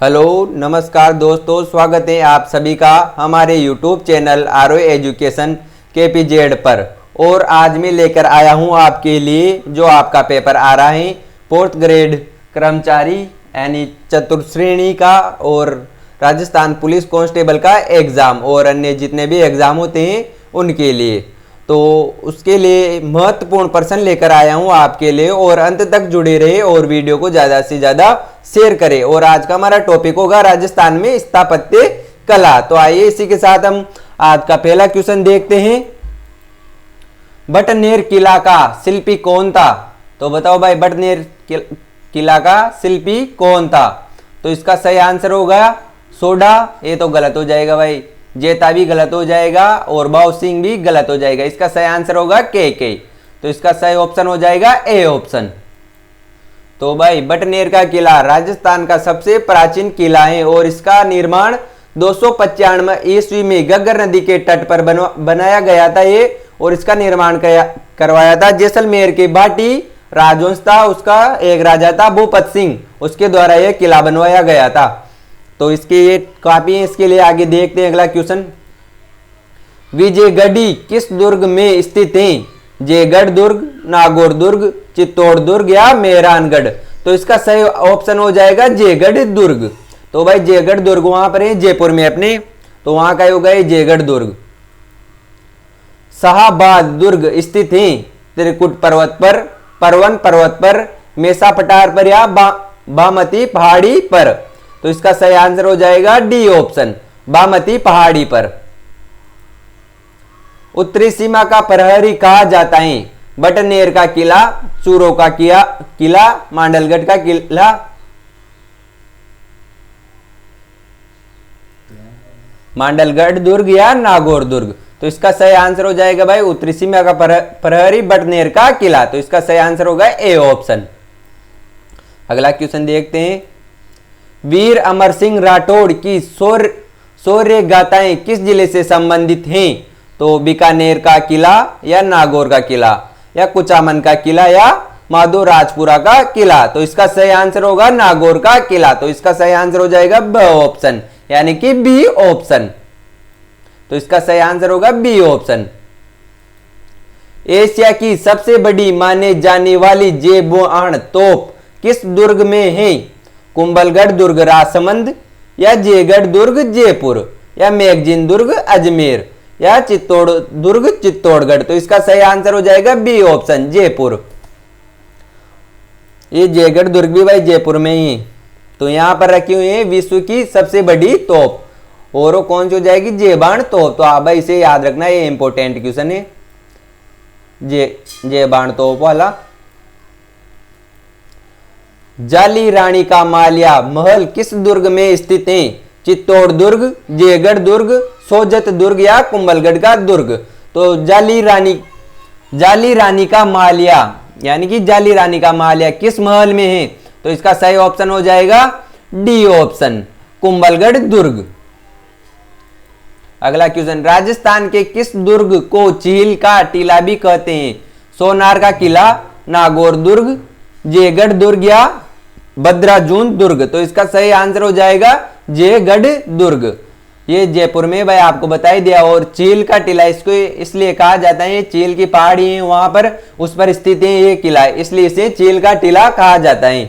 Hello नमस्कार दोस्तों, स्वागत है आप सभी का हमारे YouTube channel RO education KPZ पर। और आज मैं लेकर आया हूं आपके लिए जो आपका पेपर आ रहा है 4th ग्रेड कर्मचारी यानी चतुर्थ श्रेणी का और राजस्थान पुलिस कांस्टेबल का एग्ज़ाम और अन्य जितने भी एग्ज़ाम होते हैं उनके लिए। तो उसके लिए महत्वपूर्ण प्रश्न लेकर आया हूं आपके लिए और अंत तक जुड़े रहे और वीडियो को ज़्यादा से ज़्यादा शेयर करें। और आज का हमारा टॉपिक होगा राजस्थान में स्थापत्य कला। तो आइए इसी के साथ हम आज का पहला क्वेश्चन देखते हैं। बटनेर किला का शिल्पी कौन था? तो बताओ भाई, बटनेर किला का शिल्पी कौन था? तो इसका सही आंसर होगा सोडा। ये तो गलत हो जाएगा भाई, जेता भी गलत हो जाएगा और बाव सिंह भी गलत हो जाएगा। इसका सही आंसर होगा के। तो इसका सही ऑप्शन हो जाएगा ए ऑप्शन। तो भाई बटनेर का किला राजस्थान का सबसे प्राचीन किला है और इसका निर्माण 295 ईस्वी में घग्गर नदी के तट पर बनाया गया था ये। और इसका निर्माण करवाया था जैसलमेर के भाटी राजवंश था, उसका एक राजा था भूपत सिंह, उसके द्वारा यह किला बनवाया गया था। तो इसकी ये कॉपी है, इसके लिए आगे देखते हैं अगला क्वेश्चन। विजयगढ़ी किस दुर्ग में स्थित है? जयगढ़ दुर्ग, नागौर दुर्ग, चित्तौड़ दुर्ग या मेहरानगढ़? तो इसका सही ऑप्शन हो जाएगा जयगढ़ दुर्ग। तो भाई जयगढ़ दुर्ग वहां पर है जयपुर में अपने, तो वहां का होगा जयगढ़ दुर्ग। शाहबाद दुर्ग स्थित है त्रिकुट पर्वत पर, परवन पर्वत पर, मेसा पठार पर या बामती पहाड़ी पर? तो इसका सही आंसर हो जाएगा डी ऑप्शन, बामती पहाड़ी पर। उत्तरी सीमा का प्रहरी कहा जाता है? बटनेर का किला, चूरों का किला, मांडलगढ़ का किला, मांडलगढ़ दुर्ग या नागौर दुर्ग? तो इसका सही आंसर हो जाएगा भाई उत्तरी सीमा का प्रहरी बटनेर का किला। तो इसका सही आंसर होगा ए ऑप्शन। अगला क्वेश्चन देखते हैं। वीर अमर सिंह राठौड़ की शौर्य गाथाएं किस जिले से संबंधित हैं? तो बीकानेर का किला या नागौर का किला या कुचामन का किला या माधो राजपुरा का किला? तो इसका सही आंसर होगा नागौर का किला। तो इसका सही आंसर हो जाएगा ब ऑप्शन यानी कि बी ऑप्शन। तो इसका सही आंसर होगा बी ऑप्शन। एशिया की सबसे बड़ी माने जाने वाली जेबोआन तोप किस दुर्ग में है? कुंभलगढ़ दुर्ग राजसमंद या जयगढ़ दुर्ग जयपुर या मैगजीन दुर्ग अजमेर या चित्तौड़ दुर्ग चित्तौड़गढ़? तो इसका सही आंसर हो जाएगा बी ऑप्शन जयपुर। ये जयगढ़ दुर्ग भी भाई जयपुर में ही। तो यहां पर रखी हुई है विश्व की सबसे बड़ी तोप और वो कौन सी हो जाएगी? जेबाण तोप। तो आप भाई इसे याद रखना, ये इंपॉर्टेंट क्वेश्चन है जेबाण तोप वाला। जाली रानी का माल्या महल किस दुर्ग में स्थित है? चित्तौड़ दुर्ग, जयगढ़ दुर्ग, सोजत दुर्ग या कुंभलगढ़ का दुर्ग? तो जाली रानी का माल्या यानी कि जाली रानी का माल्या किस महल में है? तो इसका सही ऑप्शन हो जाएगा डी ऑप्शन, कुंभलगढ़ दुर्ग। अगला क्वेश्चन। राजस्थान के किस दुर्ग को चील का टीला भी कहते हैं? सोनार का किला, नागौर दुर्ग, जयगढ़ दुर्ग या बद्राजून दुर्ग? तो इसका सही आंसर हो जाएगा जयगढ़ दुर्ग। ये जयपुर में भाई आपको बता ही दिया। और चील का टिला इसको इसलिए कहा जाता है, ये चील की पहाड़ी है वहां पर, उस पर स्थित है ये किला, इसलिए इसे चील का टिला कहा जाता है।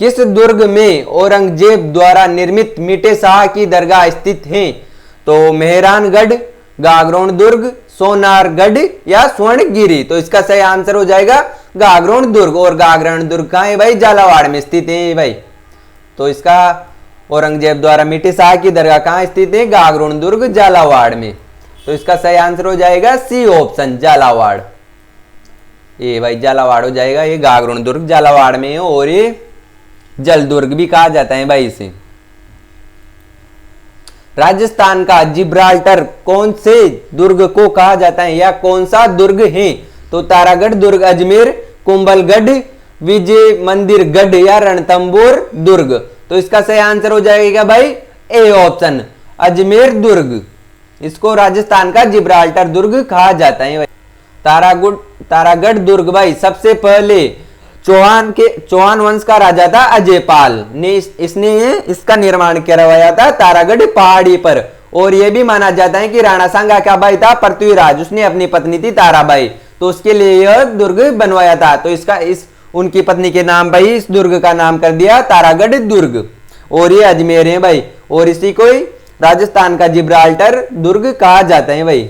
किस दुर्ग में औरंगजेब द्वारा निर्मित मीठे शाह की दरगाह स्थित है? तो मेहरानगढ़, गागरोन दुर्ग, सोनारगढ़ या स्वर्णगिरी? तो इसका सही आंसर हो जाएगा गागरोन दुर्ग। और गागरोन दुर्ग कहाँ है भाई? झालावाड़ में स्थित है भाई। तो इसका औरंगजेब द्वारा मीठे शाह की दरगाह कहाँ स्थित है? गागरोन दुर्ग झालावाड़ में। तो इसका सही आंसर हो जाएगा सी ऑप्शन, झालावाड़। ये भाई झालावाड़ हो जाएगा, ये गागरोन दुर्ग झालावाड़ में है और ये जल दुर्ग भी कहा जाता है भाई इसे। राजस्थान का जिब्राल्टर कौन से दुर्ग को कहा जाता है या कौन सा दुर्ग है? तो तारागढ़ दुर्ग अजमेर, कुंभलगढ़, विजय मंदिर गढ़ या रणथंबोर दुर्ग? तो इसका सही आंसर हो जाएगा भाई ए ऑप्शन, अजमेर दुर्ग। इसको राजस्थान का जिब्राल्टर दुर्ग कहा जाता है। तारागढ़ दुर्ग भाई सबसे पहले चौहान वंश का राजा था अजयपाल ने इसने इसका निर्माण करवाया था तारागढ़ पहाड़ी पर। और यह भी माना जाता है कि राणा सांगा का भाई था पृथ्वीराज, उसने अपनी पत्नी थी ताराबाई, तो उसके लिए यह दुर्ग बनवाया था। तो उनकी पत्नी के नाम भाई इस दुर्ग का नाम कर दिया तारागढ़ दुर्ग। और ये अजमेर है भाई, और इसी को राजस्थान का जिब्राल्टर दुर्ग कहा जाता है भाई।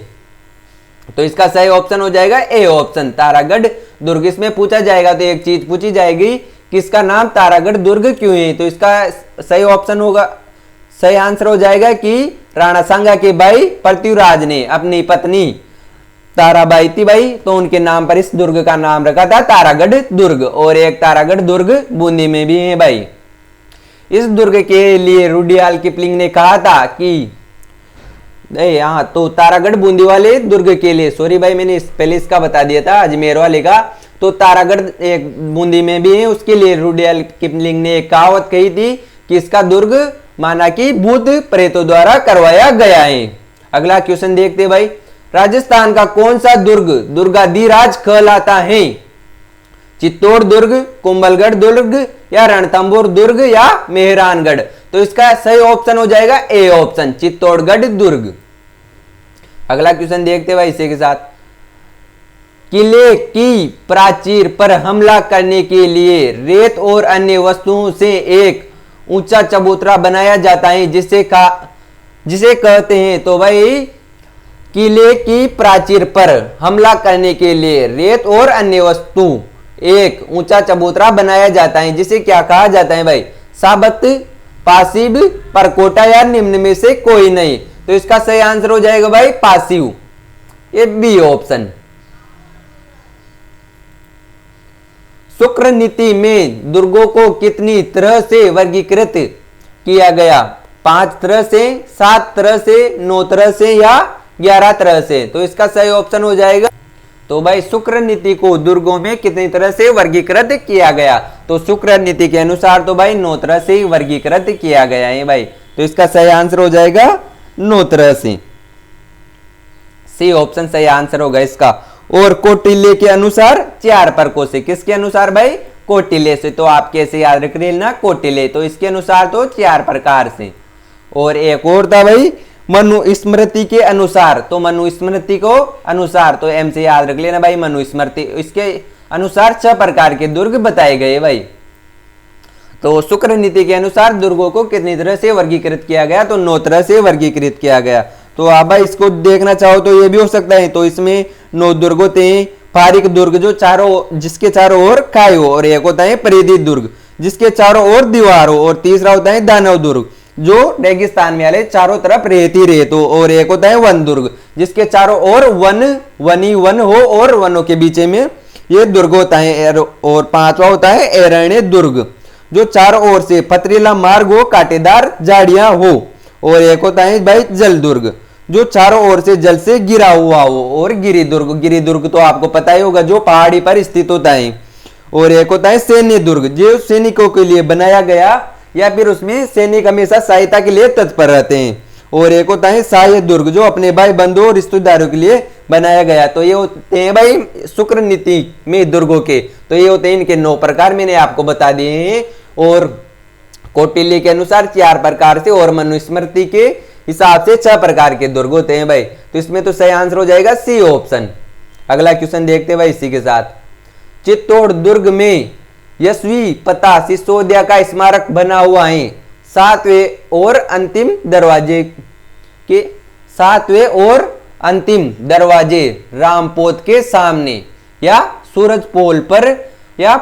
तो इसका सही ऑप्शन हो जाएगा ए ऑप्शन, तारागढ़ दुर्ग। इसमें पूछा जाएगा तो एक चीज पूछी जाएगी कि इसका नाम तारागढ़ दुर्ग क्यों है, तो इसका सही ऑप्शन होगा, सही आंसर हो जाएगा कि राणा सांगा के भाई पृथ्वीराज ने अपनी पत्नी ताराबाई थी भाई, तो उनके नाम पर इस दुर्ग का नाम रखा था तारागढ़ दुर्ग। और एक तारागढ़ दुर्ग बूंदी में भी है भाई। इस दुर्ग के लिए रुडियाल किपलिंग ने कहा था कि हाँ, तो तारागढ़ बूंदी वाले दुर्ग के लिए, सॉरी भाई मैंने पहले इसका बता दिया था अजमेर वाले का, तो तारागढ़ एक बूंदी में भी है, उसके लिए रुडियाल किपलिंग ने एक कहावत कही थी कि इसका दुर्ग माना कि भूत प्रेतों द्वारा करवाया गया है। अगला क्वेश्चन देखते भाई, राजस्थान का कौन सा दुर्ग दुर्गाधिराज कहलाता है? चित्तौड़ दुर्ग, कुंभलगढ़ दुर्ग या रणथंभौर दुर्ग या मेहरानगढ़? तो इसका सही ऑप्शन हो जाएगा ए ऑप्शन, चित्तौड़गढ़ दुर्ग। अगला क्वेश्चन देखते भाई इसी के साथ, किले की प्राचीर पर हमला करने के लिए रेत और अन्य वस्तुओं से एक ऊंचा चबूतरा बनाया जाता है जिसे कहते हैं। तो भाई किले की प्राचीर पर हमला करने के लिए रेत और अन्य वस्तु एक ऊंचा चबूतरा बनाया जाता है जिसे क्या कहा जाता है भाई? साबत, पासिव, परकोटा या निम्न में से कोई नहीं? तो इसका सही आंसर हो जाएगा भाई पासिव, ये बी ऑप्शन। शुक्र नीति में दुर्गों को कितनी तरह से वर्गीकृत किया गया? 5 तरह से, 7 तरह से, 9 तरह से या 11 तरह से? तो इसका सही ऑप्शन हो जाएगा, तो भाई शुक्र नीति को दुर्गों में कितनी तरह से वर्गीकृत किया गया? तो शुक्र नीति के अनुसार तो भाई 9 तरह से वर्गीकृत किया गया है भाई। तो इसका सही आंसर हो जाएगा 9 तरह से, सी ऑप्शन सही आंसर होगा इसका। और कौटिल्य के अनुसार 4 प्रकों से, किसके अनुसार भाई? कौटिल्य से। तो आप कैसे याद रख रहे हैं ना, कौटिल्य, तो इसके अनुसार तो 4 प्रकार से। और एक और था भाई मनुस्मृति के अनुसार, तो मनुस्मृति को अनुसार तो एम से याद रख लेना भाई मनुस्मृति, इसके अनुसार 6 प्रकार के दुर्ग बताए गए भाई। तो शुक्र नीति के अनुसार दुर्गों को कितनी तरह से वर्गीकृत किया गया? तो 9 तरह से वर्गीकृत किया गया। तो आप भाई इसको देखना चाहो तो ये भी हो सकता है। तो इसमें 9 दुर्ग होते हैं। फारिक दुर्ग जो जिसके चारों ओर खाई हो, और एक होता है परिधि दुर्ग जिसके चारों ओर दीवार हो, और तीसरा होता है दानव दुर्ग जो रेगिस्तान में वाले चारों तरफ रेत हो, और एक होता है वन दुर्ग जिसके चारों ओर वन हो और वनों के बीच में ये दुर्ग होता है। और 5वां होता है एरण्य दुर्ग जो चारों ओर से पथरीला मार्ग हो, कांटेदार झाड़ियां हो। और एक होता है भाई जल दुर्ग जो चारों ओर से जल से घिरा हुआ हो। और गिरि दुर्ग तो आपको पता ही होगा जो पहाड़ी पर स्थित होता है। और एक होता है सैन्य दुर्ग जो सैनिकों के लिए बनाया गया या फिर उसमें सैनिक हमेशा सहायता के लिए तत्पर रहते हैं। और एक होता है सहायक दुर्ग जो अपने भाई बंधुओं और रिश्तेदारों के लिए बनाया गया। तो ये होते हैं भाई शुक्र नीति में दुर्गों के, तो ये होते हैं इनके 9 प्रकार मैंने आपको बता दिए हैं। और कौटिल्य के अनुसार 4 प्रकार से, और मनुस्मृति के हिसाब से 6 प्रकार के दुर्ग होते हैं भाई। तो इसमें तो सही आंसर हो जाएगा सी ऑप्शन। अगला क्वेश्चन देखते हैं भाई इसी के साथ, चित्तौड़ दुर्ग में यशवी पता सिसोदिया का स्मारक बना हुआ है 7वें और अंतिम दरवाजे के 7वें और अंतिम दरवाजे रामपोत के सामने या सूरज पोल पर या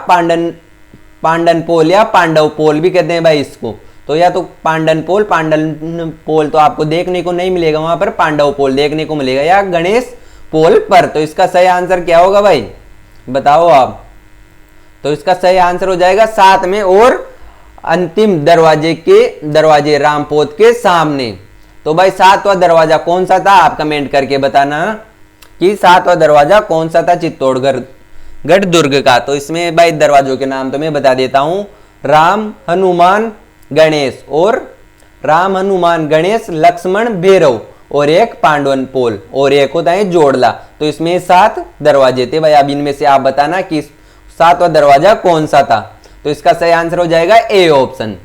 पांडन पोल या पांडव पोल भी कहते हैं भाई इसको। तो या तो पांडन पोल तो आपको देखने को नहीं मिलेगा, वहां पर पांडव पोल देखने को मिलेगा, या गणेश पोल पर। तो इसका सही आंसर क्या होगा भाई बताओ आप? तो इसका सही आंसर हो जाएगा 7वें और अंतिम दरवाजे रामपोत के सामने। तो भाई 7वां दरवाजा कौन सा था आप कमेंट करके बताना कि 7वां दरवाजा कौन सा था चित्तौड़गढ़ दुर्ग का। तो इसमें भाई दरवाजों के नाम तो मैं बता देता हूं, राम हनुमान गणेश, और राम हनुमान गणेश लक्ष्मण भैरव, और एक पांडवन पोल, और एक होता है जोड़ला। तो इसमें 7 दरवाजे थे भाई। अब इनमें से आप बताना कि सातवां दरवाजा कौन सा था? तो इसका सही आंसर हो जाएगा ए ऑप्शन।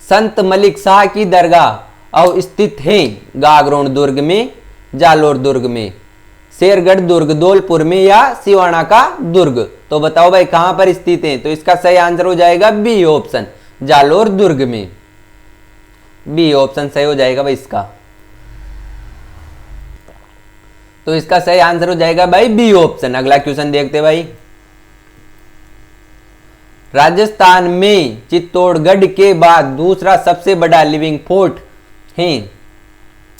संत मलिक शाह की दरगाह अवस्थित है गागरोन दुर्ग में, जालोर दुर्ग में, शेरगढ़ दुर्ग धौलपुर में या सिवाना का दुर्ग? तो बताओ भाई कहां पर स्थित है? तो इसका सही आंसर हो जाएगा बी ऑप्शन, जालोर दुर्ग में। बी ऑप्शन सही हो जाएगा भाई इसका। तो इसका सही आंसर हो जाएगा भाई बी ऑप्शन। अगला क्वेश्चन देखते भाई। राजस्थान में चित्तौड़गढ़ के बाद दूसरा सबसे बड़ा लिविंग फोर्ट है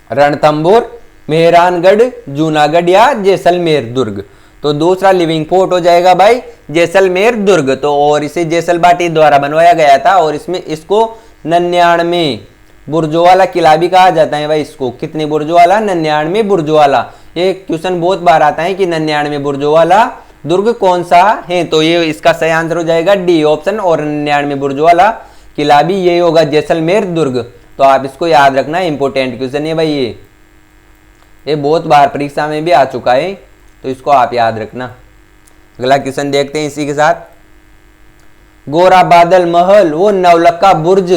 रणथंभौर, मेहरानगढ़, जूनागढ़ या जैसलमेर दुर्ग? तो दूसरा लिविंग फोर्ट हो जाएगा भाई जैसलमेर दुर्ग। तो और इसे जैसल बाटी द्वारा बनवाया गया था और इसमें इसको 99 बुर्जों वाला किला भी कहा जाता है भाई इसको। कितने बुर्जों वाला? 99 बुर्जों वाला। ये क्वेश्चन बहुत बार आता है कि 99 बुर्जों वाला दुर्ग कौन सा है? तो ये इसका सही आंसर हो जाएगा डी ऑप्शन। और 99 बुर्जों वाला किला भी ये होगा जैसलमेर दुर्ग। तो आप इसको याद रखना, इंपोर्टेंट क्वेश्चन है भाई ये बहुत बार परीक्षा में भी आ चुका है, तो इसको आप याद रखना। अगला क्वेश्चन देखते हैं इसी के साथ। गोरा बादल महल वो नवलखा बुर्ज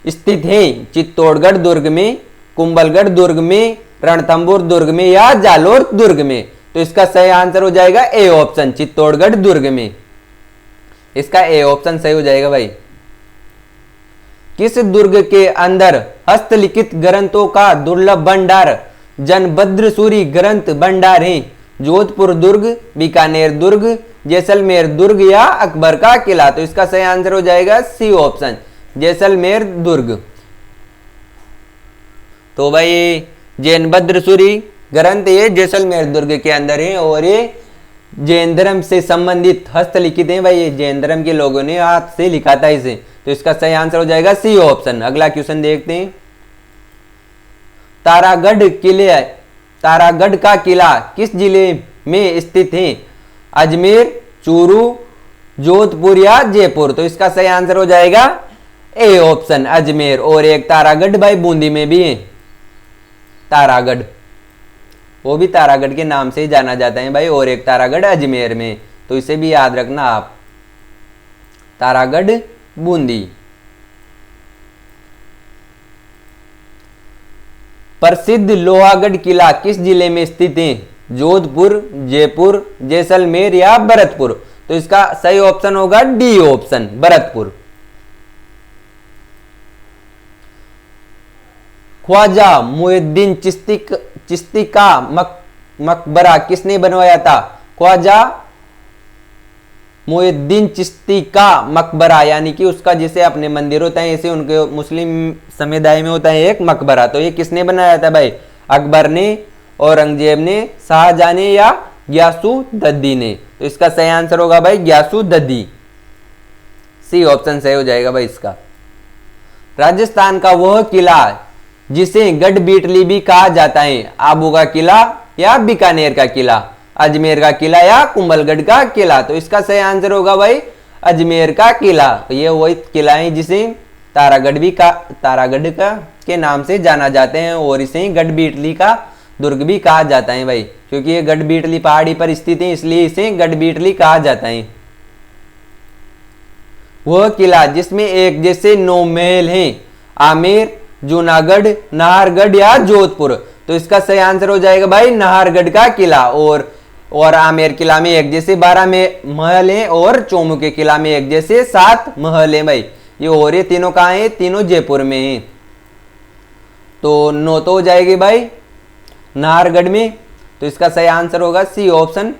स्थित है चित्तौड़गढ़ दुर्ग में, कुंभलगढ़ दुर्ग में, रणथंभौर दुर्ग में या जालोर दुर्ग में? तो इसका सही आंसर हो जाएगा ए ऑप्शन, चित्तौड़गढ़ दुर्ग में। इसका ए ऑप्शन सही हो जाएगा भाई। किस दुर्ग के अंदर हस्तलिखित ग्रंथों का दुर्लभ भंडार जनभद्र सूरी ग्रंथ भंडार है? जोधपुर दुर्ग, बीकानेर दुर्ग, जैसलमेर दुर्ग या अकबर का किला? तो इसका सही आंसर हो जाएगा सी ऑप्शन, जैसलमेर दुर्ग। तो भाई जैनभद्र सूरी ग्रंथ ये जैसलमेर दुर्ग के अंदर है और ये जैन धर्म से संबंधित हस्तलिखित है भाई। ये जैन धर्म के लोगों ने हाथ से लिखा था इसे। तो इसका सही आंसर हो जाएगा सी ऑप्शन। अगला क्वेश्चन देखते हैं। तारागढ़ का किला किस जिले में स्थित है? अजमेर, चूरू, जोधपुर या जयपुर? तो इसका सही आंसर हो जाएगा ए ऑप्शन, अजमेर। और एक तारागढ़ भाई बूंदी में भी है, तारागढ़, वो भी तारागढ़ के नाम से ही जाना जाता है भाई। और एक तारागढ़ अजमेर में, तो इसे भी याद रखना आप, तारागढ़ बूंदी। प्रसिद्ध लोहागढ़ किला किस जिले में स्थित है? जोधपुर, जयपुर, जैसलमेर या भरतपुर? तो इसका सही ऑप्शन होगा डी ऑप्शन, भरतपुर। ख्वाजा मुइनुद्दीन चिश्ती का मकबरा किसने बनवाया था? ख्वाजा मुइनुद्दीन चिश्ती का मकबरा, यानी कि उसका जैसे अपने मंदिर होता है ऐसे उनके मुस्लिम समुदाय में होता है एक मकबरा। तो ये किसने बनाया था भाई? अकबर ने, औरंगजेब ने, शाहजहां ने या गियासुद्दीन ने? तो इसका सही आंसर होगा भाई गियासुद्दीन। सी ऑप्शन सही हो जाएगा भाई इसका। राजस्थान का वह किला जिसे गढ़बीटली भी कहा जाता है, आबू का किला या बीकानेर का किला, अजमेर का किला या कुंभलगढ़ का किला? तो इसका सही आंसर होगा भाई अजमेर का किला। ये वही किला है जिसे तारागढ़ का के नाम से जाना जाते हैं और इसे गढ़बीटली का दुर्ग भी कहा जाता है भाई, क्योंकि ये गढ़बीटली पहाड़ी पर स्थित है इसलिए इसे गढ़बीटली कहा जाता है। वह किला जिसमें एक जैसे 9 महल हैं, आमेर, जूनागढ़, नाहरगढ़ या जोधपुर? तो इसका सही आंसर हो जाएगा भाई नाहरगढ़ का किला। और आमेर किला में एक जैसे 12 में महल हैं और चोमू के किला में एक जैसे 7 महल हैं भाई। ये और ये तीनों कहाँ हैं? तीनों जयपुर में हैं। तो 9 तो हो जाएगी भाई नाहरगढ़ में। तो इसका सही आंसर होगा सी ऑप्शन।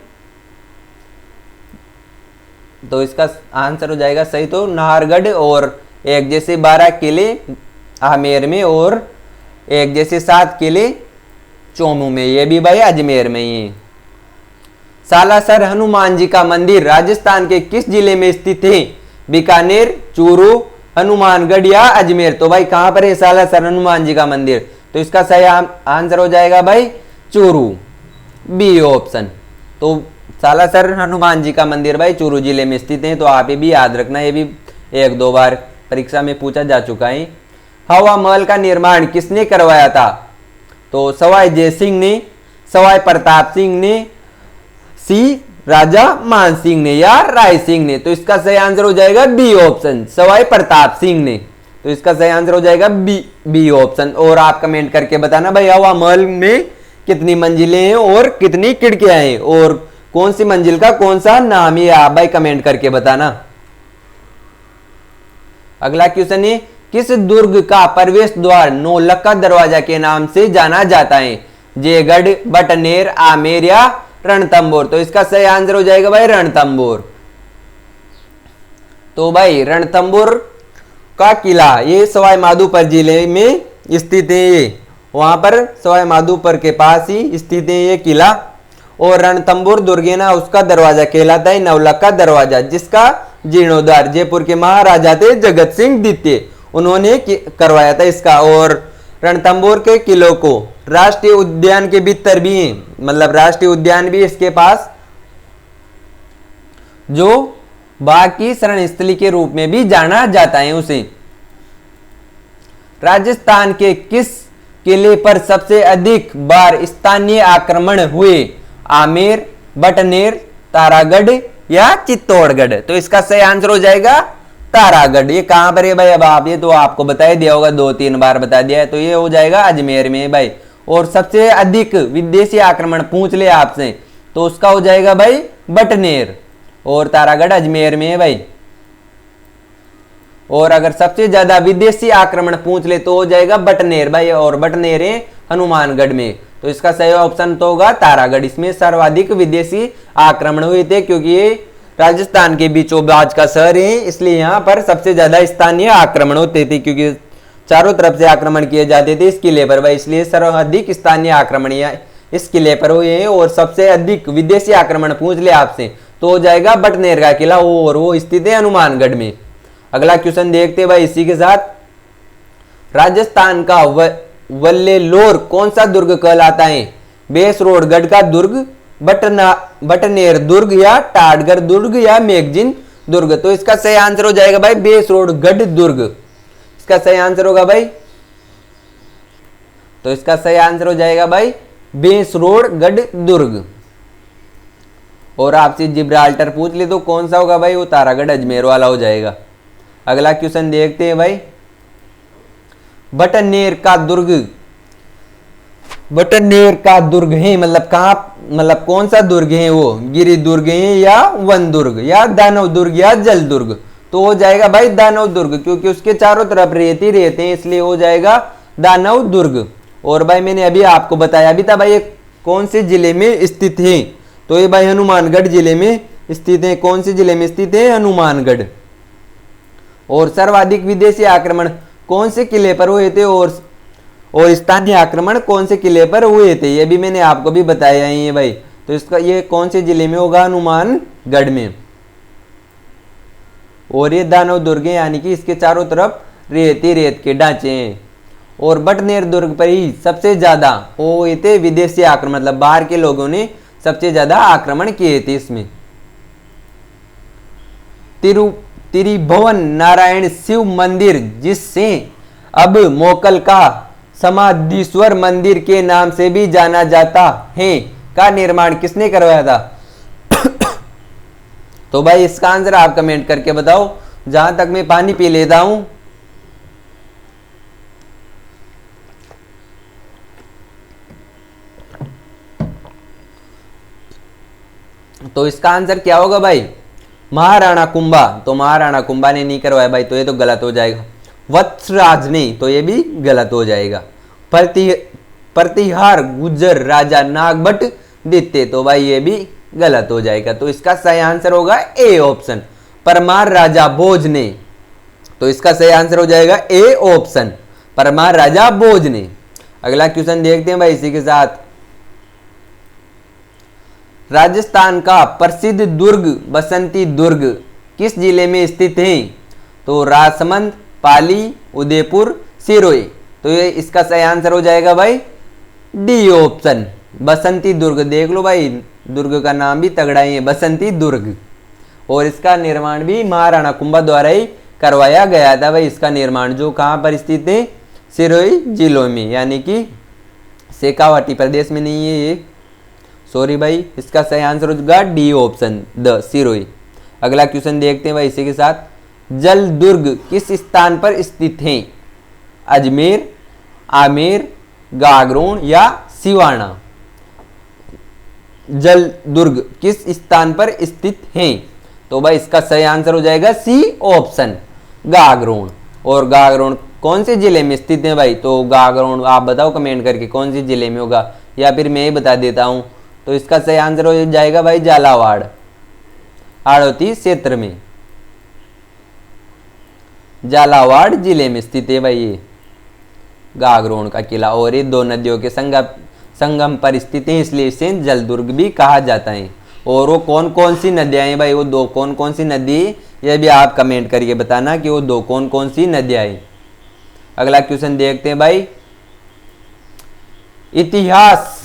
तो इसका आंसर हो जाएगा सही तो नाहरगढ़। और एक जैसे 12 किले आमेर में और एक जैसे 7 किले चोमू में, ये भी भाई अजमेर में ही है। सालासर हनुमान जी का मंदिर राजस्थान के किस जिले में स्थित है? बीकानेर, चूरू, हनुमानगढ़ या अजमेर? तो भाई कहां पर है सालासर हनुमान जी का मंदिर? तो इसका सही आंसर हो जाएगा भाई चूरू, बी ऑप्शन। तो सालासर हनुमान जी का मंदिर भाई चूरू जिले में स्थित है। तो आप ये भी याद रखना, ये भी 1-2 बार परीक्षा में पूछा जा चुका है। हवा महल का निर्माण किसने करवाया था? तो सवाई जयसिंह ने, सवाई प्रताप सिंह ने, सी राजा मान सिंह ने या राय सिंह ने। तो इसका सही आंसर हो जाएगा बी ऑप्शन, सवाई प्रताप सिंह ने। तो इसका सही आंसर हो जाएगा बी ऑप्शन। और आप कमेंट करके बताना भाई हवा महल में कितनी मंजिलें हैं और कितनी खिड़कियां हैं और कौन सी मंजिल का कौन सा नाम है, आप भाई कमेंट करके बताना। अगला क्वेश्चन है किस दुर्ग का प्रवेश द्वार नौलखा दरवाजा के नाम से जाना जाता है? जयगढ़, बटनेर, आमेर या रणथंभौर। तो इसका सही आंसर हो जाएगा भाई रणथंभौर। तो भाई रणथंभौर का किला ये सवाई माधोपुर जिले में स्थित है, ये वहां पर सवाई माधोपुर के पास ही स्थित है ये किला। और रणथंभौर दुर्ग ना उसका दरवाजा कहलाता है नवलखा दरवाजा, जिसका जीर्णोद्धार जयपुर के महाराजा थे जगत सिंह द्वितीय, उन्होंने करवाया था इसका। और रणथंभौर के किलों को राष्ट्रीय उद्यान के भीतर भी है, मतलब राष्ट्रीय उद्यान भी इसके पास, जो बाघ की शरण स्थली के रूप में भी जाना जाता है उसे। राजस्थान के किस किले पर सबसे अधिक बार स्थानीय आक्रमण हुए? आमेर, बटनेर, तारागढ़ या चित्तौड़गढ़। तो इसका सही आंसर हो जाएगा तारागढ़। ये कहां पर है भाई? अब आप ये तो आपको बताया दिया होगा, 2-3 बार बता दिया है। तो ये हो जाएगा अजमेर में भाई। और सबसे अधिक विदेशी आक्रमण पूछ ले आपसे तो उसका हो जाएगा भाई बटनेर, और तारागढ़ अजमेर में है भाई। और अगर सबसे ज्यादा विदेशी आक्रमण पूछ ले तो हो जाएगा बटनेर भाई, और बटनेर है हनुमानगढ़ में। तो इसका सही ऑप्शन तो होगा तारागढ़। इसमें सर्वाधिक विदेशी आक्रमण हुए थे, क्योंकि ये राजस्थान के बीचों बाज का शहर है, इसलिए यहाँ पर सबसे ज्यादा स्थानीय आक्रमण होते थे, क्योंकि चारों तरफ से आक्रमण किए जाते थे इस किले पर भाई, इसलिए सर्वाधिक स्थानीय आक्रमण इस किले पर हुए हैं। और सबसे अधिक विदेशी आक्रमण पूछ ले आपसे तो हो जाएगा बटनेर का किला, और वो स्थित है हनुमानगढ़ में। अगला क्वेश्चन देखते भाई इसी के साथ। राजस्थान का वल्लेलोर कौन सा दुर्ग कहलाता है? बेसरोडगढ़ का दुर्ग, बटनेर दुर्ग या टाटगढ़ दुर्ग या मैगजीन दुर्ग। तो इसका सही आंसर हो जाएगा भाई बेसरोडगढ़ दुर्ग। इसका सही आंसर होगा भाई, तो इसका सही आंसर हो जाएगा भाई बेसरोडगढ़ दुर्ग। और आपसे जिब्राल्टर पूछ ले तो कौन सा होगा भाई? वो तारागढ़ अजमेर वाला हो जाएगा। अगला क्वेश्चन देखते हैं भाई। बटनेर का दुर्ग है, मतलब कहां, मतलब कौन सा दुर्ग है वो? गिरि दुर्ग है या वन दुर्ग या दानव दुर्ग या जल दुर्ग। तो हो जाएगा भाई दानव दुर्ग, क्योंकि उसके चारों तरफ रेत ही रहते हैं, इसलिए हो जाएगा दानव दुर्ग। और भाई मैंने अभी आपको बताया भी था भाई ये कौन से जिले में स्थित है, तो ये भाई हनुमानगढ़ जिले में स्थित है। कौन से जिले में स्थित है? हनुमानगढ़। और सर्वाधिक विदेशी आक्रमण कौन से किले पर हुए थे और स्थानीय आक्रमण कौन से किले पर हुए थे, ये भी मैंने आपको भी बताया ही है भाई। तो इसका ये कौन से जिले में होगा? हनुमानगढ़ में। और ये दानव दुर्ग है, यानी कि इसके चारों तरफ रेत के ढांचे हैं। और बटनेर दुर्ग पर ही सबसे ज्यादा हुए थे विदेशी आक्रमण, मतलब बाहर के लोगों ने सबसे ज्यादा आक्रमण किए थे इसमें। त्रिभुवन नारायण शिव मंदिर, जिससे अब मोकल का समाधीश्वर मंदिर के नाम से भी जाना जाता है, का निर्माण किसने करवाया था? तो भाई इसका आंसर आप कमेंट करके बताओ, जहां तक मैं पानी पी लेता हूं। तो इसका आंसर क्या होगा भाई? महाराणा कुंभा। तो महाराणा कुंभा ने नहीं करवाया भाई, तो ये तो गलत हो जाएगा। वत्सराज ने, तो ये भी गलत हो जाएगा। प्रतिहार गुज्जर राजा नागभट्ट द्वितीय, तो भाई ये भी गलत हो जाएगा। तो इसका सही आंसर होगा ए ऑप्शन, परमार राजा भोज ने। तो इसका सही आंसर हो जाएगा ए ऑप्शन, परमार राजा भोज ने। अगला क्वेश्चन देखते हैं भाई इसी के साथ। राजस्थान का प्रसिद्ध दुर्ग बसंती दुर्ग किस जिले में स्थित है? तो राजसमंद, पाली, उदयपुर, सिरोही। तो ये इसका सही आंसर हो जाएगा भाई डी ऑप्शन, बसंती दुर्ग। देख लो भाई, दुर्ग का नाम भी तगड़ा ही है, बसंती दुर्ग। और इसका निर्माण भी महाराणा कुंभा द्वारा ही करवाया गया था भाई। इसका निर्माण जो कहां पर स्थित है? सिरोही जिलों में, यानी कि शेखावाटी प्रदेश में नहीं है ये, सॉरी भाई, इसका सही आंसर होगा डी ऑप्शन, द सिरोही। अगला क्वेश्चन देखते हैं भाई इसी के साथ। जल दुर्ग किस स्थान पर स्थित है? अजमेर, आमेर, गागरोन या सिवाना? जल दुर्ग किस स्थान पर स्थित है? तो भाई इसका सही आंसर हो जाएगा सी ऑप्शन, गागरोन। और गागरोन कौन से जिले में स्थित है भाई? तो गागरोन आप बताओ कमेंट करके कौन से जिले में होगा, या फिर मैं ही बता देता हूं। तो इसका सही आंसर हो जाएगा भाई झालावाड़, हाड़ौती क्षेत्र में, झालावाड़ जिले में स्थित है भाई ये गागरोन का किला। और ये दो नदियों के संगम पर स्थित है, इसलिए इसे जल दुर्ग भी कहा जाता है। और वो कौन कौन सी नदियां हैं भाई, वो दो कौन कौन सी नदी, ये भी आप कमेंट करके बताना कि वो दो कौन कौन सी नदियां हैं। अगला क्वेश्चन देखते हैं भाई। इतिहास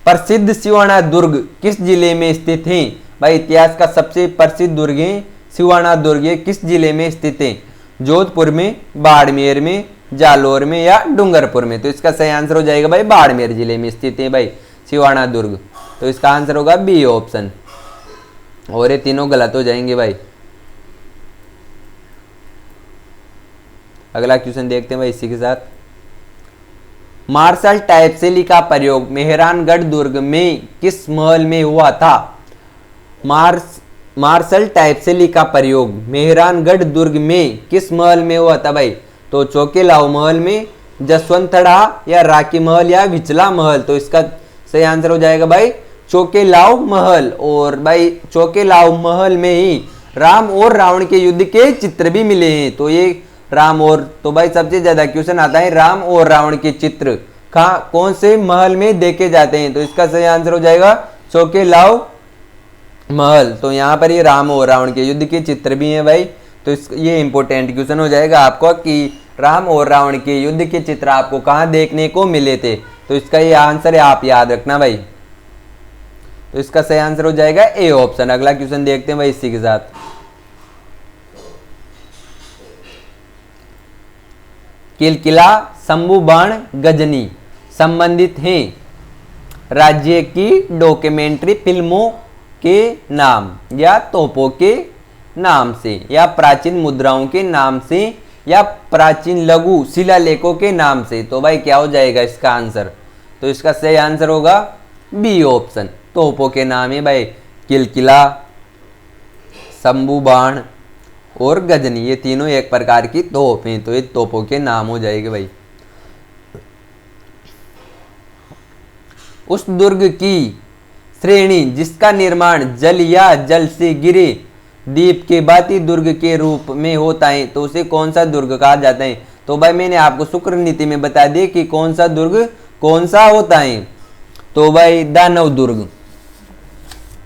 प्रसिद्ध सिवाना दुर्ग किस जिले में स्थित है? भाई इतिहास का सबसे प्रसिद्ध दुर्ग है सिवाना दुर्ग, ये किस जिले में स्थित है? जोधपुर में, बाड़मेर में, जालोर में या डूंगरपुर में? तो इसका सही आंसर हो जाएगा भाई बाड़मेर जिले में स्थित है भाई सिवाना दुर्ग। तो इसका आंसर होगा बी ऑप्शन। और ये तीनों गलत हो जाएंगे भाई। अगला क्वेश्चन देखते हैं भाई इसी के साथ। मार्शल टाइपसेली का प्रयोग मेहरानगढ़ दुर्ग में किस महल में हुआ था? मार्शल टाइपसेली का प्रयोग मेहरानगढ़ दुर्ग में किस महल में हुआ था भाई? तो चौकेलाओ महल में, जसवंतड़ा या राकी महल या विचला महल? तो इसका सही आंसर हो जाएगा भाई चौकेलाओ महल। और भाई चौकेलाओ महल में ही राम और रावण के युद्ध के चित्र भी मिले हैं। तो ये राम और, तो भाई सबसे ज्यादा क्वेश्चन आता है राम और रावण के चित्र कहाँ कौन से महल में देखे जाते हैं? तो इसका सही आंसर हो जाएगा चौकेलाओ महल। तो यहाँ पर ये राम और रावण के युद्ध के चित्र भी हैं भाई। तो ये इंपॉर्टेंट क्वेश्चन हो जाएगा आपको कि राम और रावण के युद्ध के चित्र आपको कहाँ देखने को मिले थे। तो इसका ये आंसर है, आप याद रखना भाई। तो इसका सही आंसर हो जाएगा ए ऑप्शन। अगला क्वेश्चन देखते हैं भाई इसी के साथ। किलकिला, शंभू बाण, गजनी संबंधित हैं राज्य की डॉक्यूमेंट्री फिल्मों के नाम या तोपों के नाम से, या प्राचीन मुद्राओं के नाम से, या प्राचीन लघु शिलालेखों के नाम से? तो भाई क्या हो जाएगा इसका आंसर? तो इसका सही आंसर होगा बी ऑप्शन, तोपों के नाम है भाई। किलकिला, शंभू बाण और गजनी, ये तीनों एक प्रकार की तोप हैं। तो ये तोपों के नाम हो जाएंगे भाई। उस दुर्ग की श्रेणी जिसका निर्माण जल या जल से गिरे दीप के भांति दुर्ग के रूप में होता है, तो उसे कौन सा दुर्ग कहा जाता है? तो भाई मैंने आपको शुक्र नीति में बता दिया कि कौन सा दुर्ग कौन सा होता है। तो भाई दानव दुर्ग,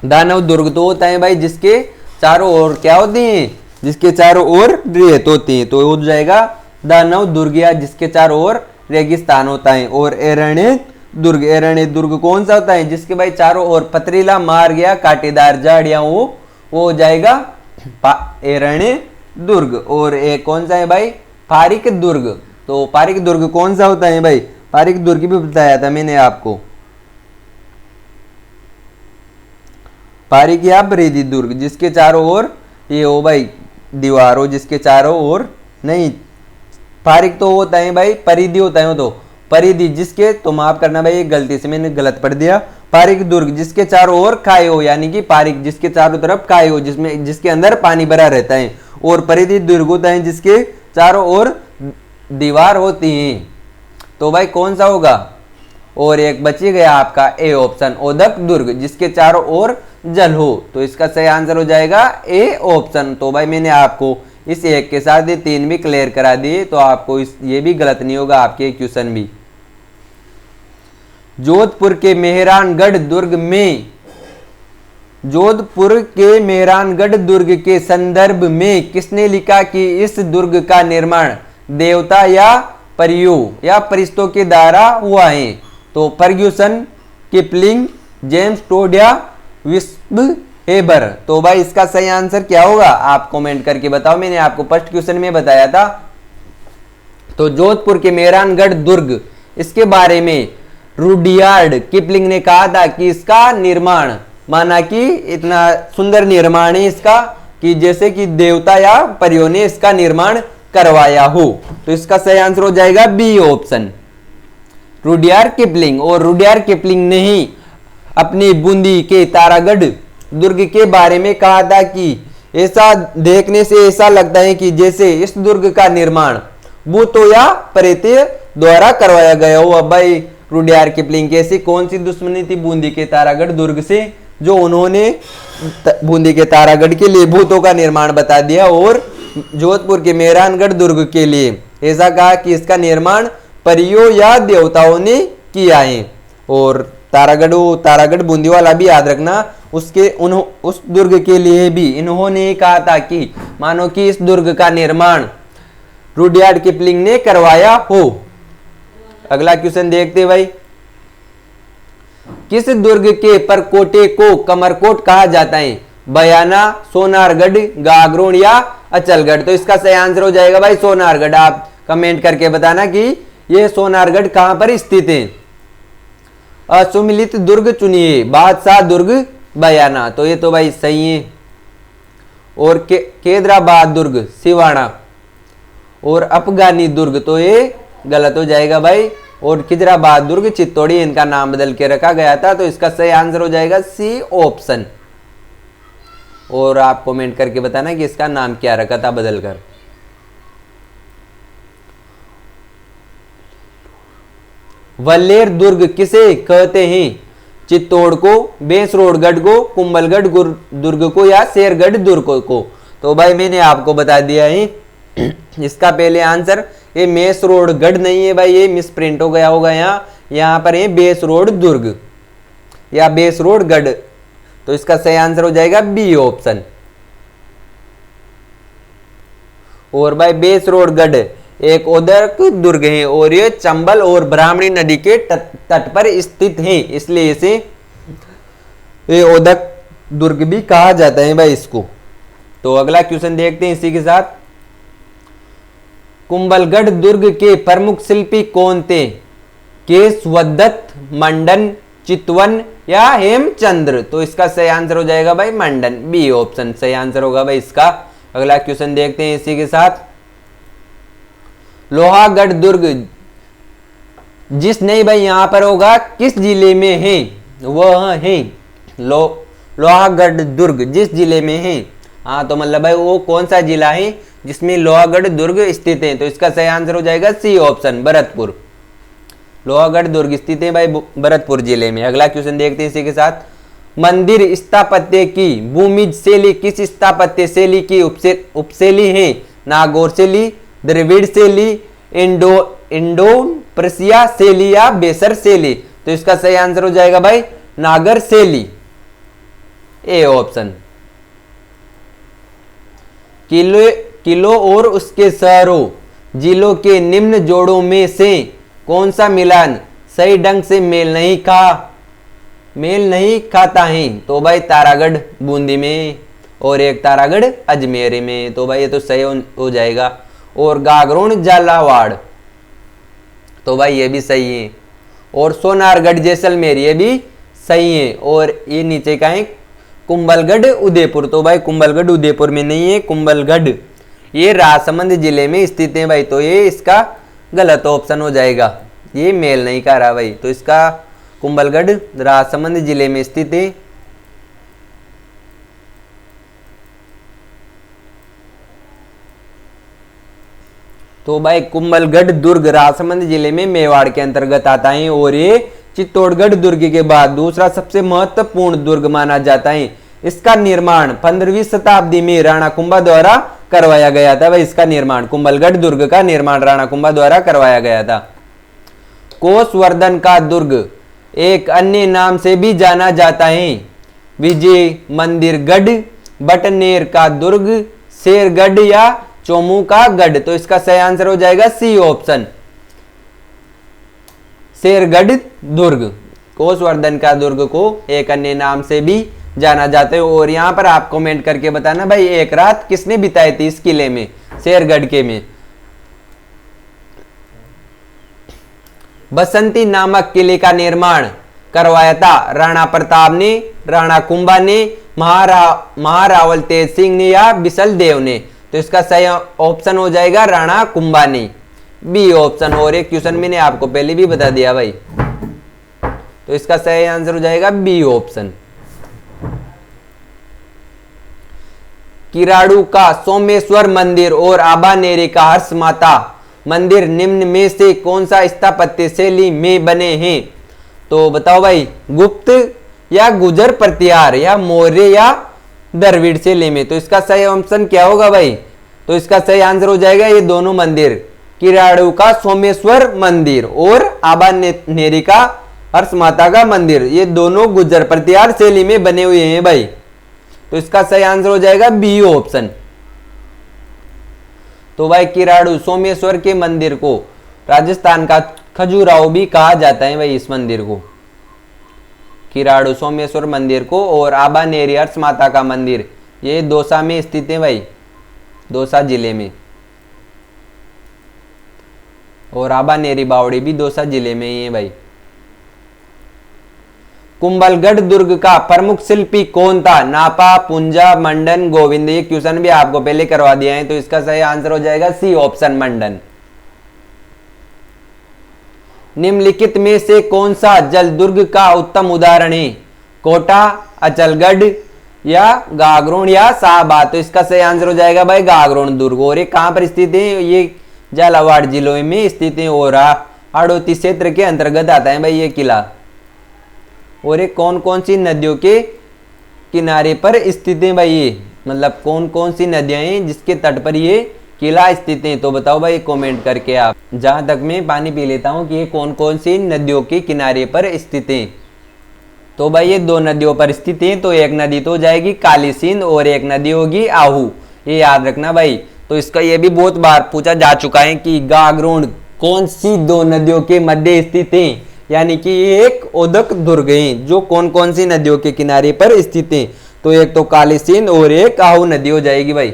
दानव दुर्ग तो होता है भाई जिसके चारों ओर क्या होती हैं? जिसके चारों ओर रेत होती है। तो हो जाएगा दानव दुर्ग, या जिसके चारों ओर रेगिस्तान होता है। और एरण्य दुर्ग, एरण्य दुर्ग कौन सा होता है? जिसके भाई चारों ओर पथरीला मार्ग या कांटेदार झाड़ियां वो हो जाएगा एरण्य दुर्ग। और एक कौन सा है भाई? पारिक दुर्ग। तो पारिक दुर्ग कौन सा होता है भाई? पारिक दुर्ग भी बताया था मैंने आपको। पारिक या बरेदी दुर्ग जिसके चारों ओर ये हो भाई दीवार हो, जिसके चारों ओर नहीं, पारिक तो होता है भाई परिधि होता है वो, तो परिधि जिसके, तो माफ करना भाई एक गलती से मैंने गलत पढ़ दिया। पारिक दुर्ग जिसके चारों ओर खाई हो, यानी कि पारिक जिसके चारों तरफ खाई हो, जिसमें जिसके अंदर पानी भरा रहता है। और परिधि दुर्ग होता है जिसके चारों ओर दीवार होती है। तो भाई कौन सा होगा? और एक बची गया आपका ए ऑप्शन, ओदक दुर्ग जिसके चारों ओर जल हो। तो इसका सही आंसर हो जाएगा ए ऑप्शन। तो भाई मैंने आपको इस एक के साथ ये तीन भी क्लियर करा दिए, तो आपको ये भी गलत नहीं होगा आपके क्वेश्चन भी। जोधपुर के मेहरानगढ़ दुर्ग में, जोधपुर के मेहरानगढ़ दुर्ग के संदर्भ में किसने लिखा कि इस दुर्ग का निर्माण देवता या परियों या परिस्तों के द्वारा हुआ है? तो फर्ग्यूसन, किपलिंग, जेम्स टोड या विस्ब हेबर? तो भाई इसका सही आंसर क्या होगा आप कमेंट करके बताओ। मैंने आपको फर्स्ट क्वेश्चन में बताया था। तो जोधपुर के मेहरानगढ़ दुर्ग, इसके बारे में रुडयार्ड किपलिंग ने कहा था कि इसका निर्माण, माना कि इतना सुंदर निर्माण है इसका कि जैसे कि देवता या परियों ने इसका निर्माण करवाया हो। तो इसका सही आंसर हो जाएगा बी ऑप्शन, रुडयार्ड किपलिंग। और रुडयार्ड किपलिंग ने ही अपनी बूंदी के तारागढ़ दुर्ग के बारे में कहा था कि ऐसा देखने से ऐसा लगता है कि जैसे इस दुर्ग का निर्माण भूतों या प्रेतों द्वारा करवाया गया हो। अब भाई रुडयार्ड किपलिंग की ऐसी कौन सी दुश्मनी थी बूंदी के तारागढ़ दुर्ग से, जो उन्होंने बूंदी के तारागढ़ के लिए भूतों का निर्माण बता दिया और जोधपुर के मेहरानगढ़ दुर्ग के लिए ऐसा कहा कि इसका निर्माण परियों या देवताओं ने किया है। और तारागढ़ बूंदी वाला भी याद रखना, उस दुर्ग के लिए भी इन्होंने कहा था कि मानो कि इस दुर्ग का निर्माण रुडयार्ड किपलिंग ने करवाया हो। अगला क्वेश्चन देखते भाई, किस दुर्ग के परकोटे को कमरकोट कहा जाता है? बयाना, सोनारगढ़, गागरोन या अचलगढ़? तो इसका सही आंसर हो जाएगा भाई सोनारगढ़। आप कमेंट करके बताना कि यह सोनारगढ़ कहां पर स्थित है। असुमिलित दुर्ग चुनिए, बादशाह दुर्ग, बयाना। तो ये तो भाई सही है। और केदराबाद दुर्ग, सिवाना। और अफगानी दुर्ग, तो ये गलत हो जाएगा भाई। और खिजराबाद दुर्ग चित्तौड़ी, इनका नाम बदल के रखा गया था। तो इसका सही आंसर हो जाएगा सी ऑप्शन। और आप कमेंट करके बताना कि इसका नाम क्या रखा था बदलकर। वल्लेर दुर्ग किसे कहते हैं? चित्तौड़ को, बेसरोडगढ़ को, कुंभलगढ़ दुर्ग को या शेरगढ़ दुर्ग को? तो भाई मैंने आपको बता दिया है इसका पहले आंसर। ये मेसरोडगढ़ नहीं है भाई, ये मिस प्रिंट हो गया होगा यहाँ पर है बेसरोड दुर्ग या बेसरोडगढ़। तो इसका सही आंसर हो जाएगा बी ऑप्शन। और भाई बेसरोडगढ़ एक औदक दुर्ग है और ये चंबल और ब्राह्मणी नदी के तट पर स्थित है, इसलिए इसे ये औदक दुर्ग भी कहा जाता है भाई इसको। तो अगला क्वेश्चन देखते हैं इसी के साथ। कुंभलगढ़ दुर्ग के प्रमुख शिल्पी कौन थे? केशवदत्त, मंडन, चितवन या हेमचंद्र? तो इसका सही आंसर हो जाएगा भाई मंडन, बी ऑप्शन सही आंसर होगा भाई इसका। अगला क्वेश्चन देखते हैं इसी के साथ। लोहागढ़ दुर्ग जिस नहीं भाई यहां पर होगा किस जिले में है? वह है लोहागढ़ दुर्ग जिस जिले में है। हाँ तो मतलब भाई वो कौन सा जिला है जिसमें लोहागढ़ दुर्ग स्थित है? तो इसका सही आंसर हो जाएगा सी ऑप्शन, भरतपुर। लोहागढ़ दुर्ग स्थित है भाई भरतपुर जिले में। अगला क्वेश्चन देखते हैं इसी के साथ। मंदिर स्थापत्य की भूमिज शैली किस स्थापत्य शैली की उपशैली है? नागौर शैली, द्रविड़ शैली, इंडो पर्सिया शैली या बेसर शैली? तो इसका सही आंसर हो जाएगा भाई नागर शैली, ए ऑप्शन। किलो और उसके शहरों जिलों के निम्न जोड़ों में से कौन सा मिलान सही ढंग से मेल नहीं खाता है? तो भाई तारागढ़ बूंदी में और एक तारागढ़ अजमेर में। तो भाई ये तो सही हो जाएगा। और गागरोन झालावाड़, तो भाई ये भी सही है। और सोनारगढ़ जैसलमेर ये भी सही है। और ये नीचे का है कुंभलगढ़ उदयपुर। तो भाई कुंभलगढ़ उदयपुर में नहीं है, कुंभलगढ़ ये राजसमंद जिले में स्थित है भाई। तो ये इसका गलत ऑप्शन हो जाएगा, ये मेल नहीं कर रहा भाई। तो इसका कुंभलगढ़ राजसमंद जिले में स्थित है। तो भाई कुंभलगढ़ दुर्ग राजसमंद जिले में मेवाड़ के अंतर्गत आता है और ये चित्तौड़गढ़ दुर्ग के बाद दूसरा सबसे महत्वपूर्ण दुर्ग माना जाता है। इसका निर्माण 15वीं शताब्दी में राणा कुंभा द्वारा करवाया गया था भाई। इसका निर्माण कुंभलगढ़ दुर्ग का निर्माण राणा कुंभा द्वारा करवाया गया था। कोसवर्धन का दुर्ग एक अन्य नाम से भी जाना जाता है। विजय मंदिरगढ़, बटनेर का दुर्ग, शेरगढ़ या चोमू का गढ़? तो इसका सही आंसर हो जाएगा सी ऑप्शन, शेरगढ़ दुर्ग। कोसवर्धन का दुर्ग को एक अन्य नाम से भी जाना जाता है। और यहां पर आप कमेंट करके बताना भाई एक रात किसने बिताई थी इस किले में, शेरगढ़ के में। बसंती नामक किले का निर्माण करवाया था? राणा प्रताप ने, राणा कुंभा ने, महारावल तेज सिंह ने या बिसल देव ने? तो इसका सही ऑप्शन हो जाएगा राणा कुंभा ने, बी ऑप्शन। और एक क्वेश्चन मैंने आपको पहले भी बता दिया भाई, तो इसका सही आंसर हो जाएगा बी ऑप्शन। किराड़ू का सोमेश्वर मंदिर और आबानेरी का हर्ष माता मंदिर निम्न में से कौन सा स्थापत्य शैली में बने हैं? तो बताओ भाई, गुप्त या गुजर प्रतिहार या मौर्य या द्रविड़ शैली में? तो इसका सही ऑप्शन क्या होगा भाई? तो इसका सही आंसर हो जाएगा ये दोनों मंदिर, किराड़ू का सोमेश्वर मंदिर और आबानेरी का हर्ष माता का मंदिर, ये दोनों गुजर प्रतिहार शैली में बने हुए हैं भाई। तो इसका सही आंसर हो जाएगा बी ऑप्शन। तो भाई किराड़ू सोमेश्वर के मंदिर को राजस्थान का खजुराहो भी कहा जाता है भाई, इस मंदिर को, किराड़ू सोमेश्वर मंदिर को। और आबानेरी हर्ष माता का मंदिर ये दौसा में स्थित है भाई, दौसा जिले में, और आबानेरी बावड़ी भी दौसा जिले में ही है भाई। कुंभलगढ़ दुर्ग का प्रमुख शिल्पी कौन था? नापा, पुंजा, मंडन, गोविंद? ये क्वेश्चन भी आपको पहले करवा दिया है, तो इसका सही आंसर हो जाएगा सी ऑप्शन, मंडन। निम्नलिखित में से कौन सा जल दुर्ग का उत्तम उदाहरण है? कोटा, अचलगढ़ या गागरोन या शाहबाद? तो इसका सही आंसर हो जाएगा भाई गागरोन दुर्ग। और ये कहां पर स्थित है? ये झालावाड़ जिलों में स्थित है और हाड़ौती क्षेत्र के अंतर्गत आता है भाई ये किला। और ये कौन कौन सी नदियों के किनारे पर स्थित है भाई? ये मतलब कौन कौन सी नदियां हैं जिसके तट पर ये किला स्थित है? तो बताओ भाई कमेंट करके आप। जहां तक मैं पानी पी लेता हूं कि ये कौन कौन सी नदियों के किनारे पर स्थित है। तो भाई ये दो नदियों पर स्थित है, तो एक नदी तो हो जाएगी काली सिंध और एक नदी होगी आहू, ये याद रखना भाई। तो इसका ये भी बहुत बार पूछा जा चुका है कि गागरोन कौन सी दो नदियों के मध्य स्थित है, यानी कि ये एक उदक दुर्ग है जो कौन कौन सी नदियों के किनारे पर स्थित है। तो एक तो काली सिंध और एक आहू नदी हो जाएगी भाई।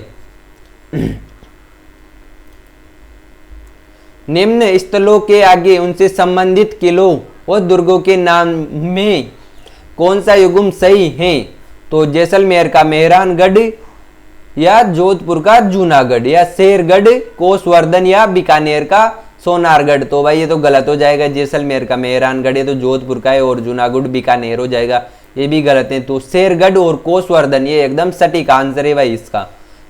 निम्न स्थलों के आगे उनसे संबंधित किलों और दुर्गों के नाम में कौन सा युग्म सही है? तो जैसलमेर का मेहरानगढ़ या जोधपुर का जूनागढ़ या शेरगढ़, कोसवर्धन या बीकानेर का सोनारगढ़? तो भाई ये तो गलत हो जाएगा, जैसलमेर का मेहरानगढ़ ये तो जोधपुर का है और जूनागढ़ बीकानेर हो जाएगा, ये भी गलत है। तो शेरगढ़ और कोसवर्धन ये एकदम सटीक आंसर है भाई इसका।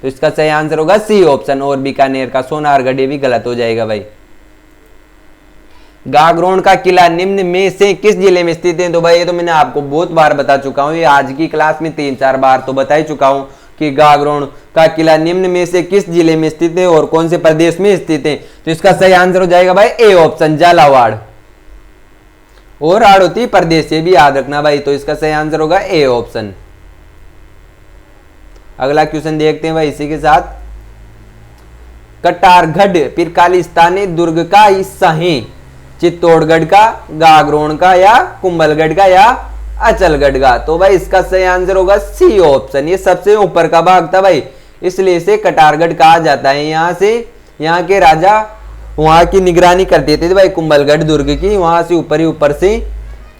तो इसका सही आंसर होगा सी ऑप्शन, और बीकानेर का सोनारगढ़ ये भी गलत हो जाएगा भाई। गागरोन का किला निम्न में से किस जिले में स्थित है? तो भाई ये तो मैंने आपको बहुत बार बता चुका हूं, ये आज की क्लास में 3-4 बार तो बता ही चुका हूं कि गागरोन का किला निम्न में से किस जिले में स्थित है और कौन से प्रदेश में स्थित है। तो इसका सही आंसर हो जाएगा भाई ए ऑप्शन, झालावाड़ और हाड़ौती प्रदेश, ये भी याद रखना भाई। तो इसका सही आंसर होगा ए ऑप्शन। अगला क्वेश्चन देखते हैं भाई इसी के साथ। कटारगढ़ पिरकालिस्तानी दुर्ग का हिस्सा है? चित्तौड़गढ़ का, गागरोन का या कुंभलगढ़ का या अचलगढ़ का? तो भाई इसका सही आंसर होगा सी ऑप्शन, ये सबसे ऊपर का भाग था भाई, इसलिए इसे कटारगढ़ कहा जाता है। यहाँ से यहाँ के राजा वहां की निगरानी करते थे भाई कुंभलगढ़ दुर्ग की, वहां से ऊपर ही ऊपर से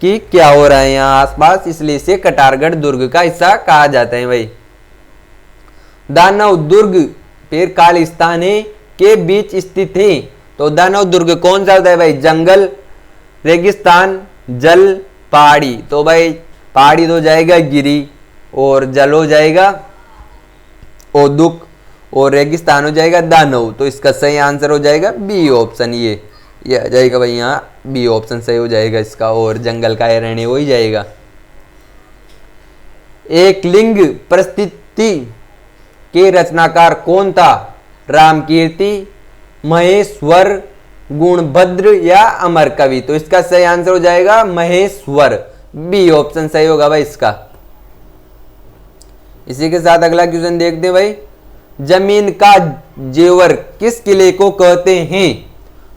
कि क्या हो रहा है यहाँ आसपास, इसलिए इसे कटारगढ़ दुर्ग का हिस्सा कहा जाता है भाई। दानव दुर्ग पिरकालिस्तान के बीच स्थित है? तो दानव दुर्ग कौन सा होता है भाई? जंगल, रेगिस्तान, जल, पहाड़ी? तो भाई पहाड़ी तो जाएगा गिरी, और जल हो जाएगा ओदुक, और रेगिस्तान हो जाएगा दानव। तो इसका सही आंसर हो जाएगा बी ऑप्शन, ये आ जाएगा भाई, यहाँ बी ऑप्शन सही हो जाएगा इसका, और जंगल का अरण्य हो ही जाएगा। एक लिंग प्रस्तुति के रचनाकार कौन था? रामकीर्ति, महेश्वर, गुणभद्र या अमर कवि? तो इसका सही आंसर हो जाएगा महेश्वर, बी ऑप्शन सही होगा भाई इसका। इसी के साथ अगला क्वेश्चन देखते हैं भाई। जमीन का जेवर किस किले को कहते हैं?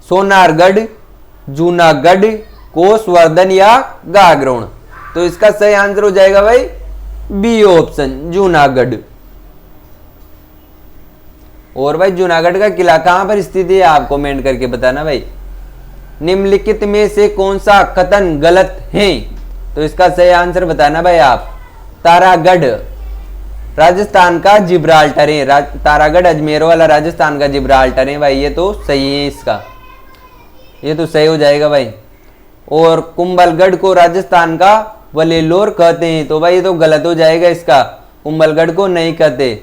सोनारगढ़, जूनागढ़, कोसवर्धन या गागरोन? तो इसका सही आंसर हो जाएगा भाई बी ऑप्शन, जूनागढ़। और भाई जूनागढ़ का किला कहां पर स्थित है आप कमेंट करके बताना भाई। निम्नलिखित में से कौन सा कथन गलत है? तो इसका सही आंसर बताना भाई आप। तारागढ़ राजस्थान का जिब्राल्टर है, तारागढ़ अजमेर वाला राजस्थान का जिब्राल्टर है भाई, ये तो सही है इसका, ये तो सही हो जाएगा भाई। और कुंभलगढ़ को राजस्थान का वलेलोर कहते हैं, तो भाई ये तो गलत हो जाएगा इसका, कुंभलगढ़ को नहीं कहते।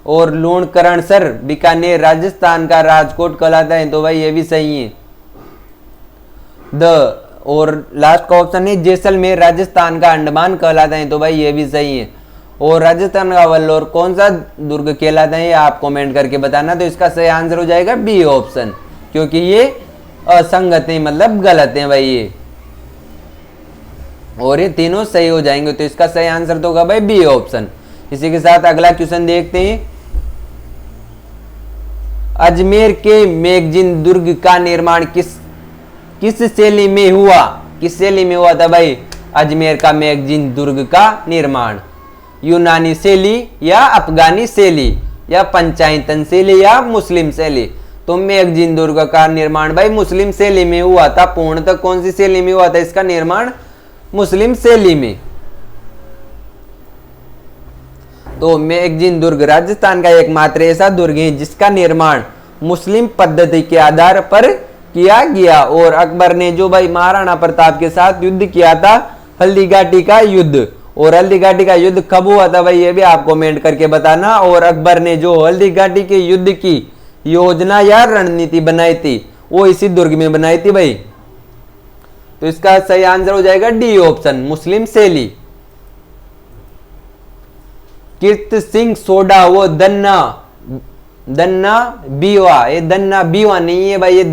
और लूणकरणसर बीकानेर राजस्थान का राजकोट कहलाता है, तो भाई ये भी सही है। और लास्ट का ऑप्शन है जैसलमेर राजस्थान का अंडमान कहलाता है, तो भाई ये भी सही है। और राजस्थान का वल्लोर कौन सा दुर्ग कहलाता है आप कमेंट करके बताना। तो इसका सही आंसर हो जाएगा बी ऑप्शन, क्योंकि ये असंगत है, मतलब गलत है भाई ये, और ये तीनों सही हो जाएंगे। तो इसका सही आंसर तो होगा भाई बी ऑप्शन। इसी के साथ अगला क्वेश्चन देखते हैं। अजमेर के मेगजिन दुर्ग का निर्माण किस शैली में हुआ? किस शैली में हुआ था भाई अजमेर का मेगजिन दुर्ग का निर्माण? यूनानी शैली या अफगानी शैली या पंचायतन शैली या मुस्लिम शैली? तो मेगजिन दुर्ग का निर्माण भाई मुस्लिम शैली में हुआ था। पूर्णतः कौन सी शैली में हुआ था इसका निर्माण? मुस्लिम शैली में। तो मेगजिन दुर्ग राजस्थान का एकमात्र ऐसा दुर्ग है जिसका निर्माण मुस्लिम पद्धति के आधार पर किया गया। और अकबर ने जो भाई महाराणा प्रताप के साथ युद्ध किया था, हल्दी घाटी का युद्ध, और हल्दी घाटी का युद्ध कब हुआ था भाई ये भी आप कमेंट करके बताना। और अकबर ने जो हल्दी घाटी के युद्ध की योजना या रणनीति बनाई थी वो इसी दुर्ग में बनाई थी भाई। तो इसका सही आंसर हो जाएगा डी ऑप्शन, मुस्लिम शैली। कीर्त सिंह सोडा वो दन्ना बीवा, ये दन्ना बीवा नहीं है भाई, ये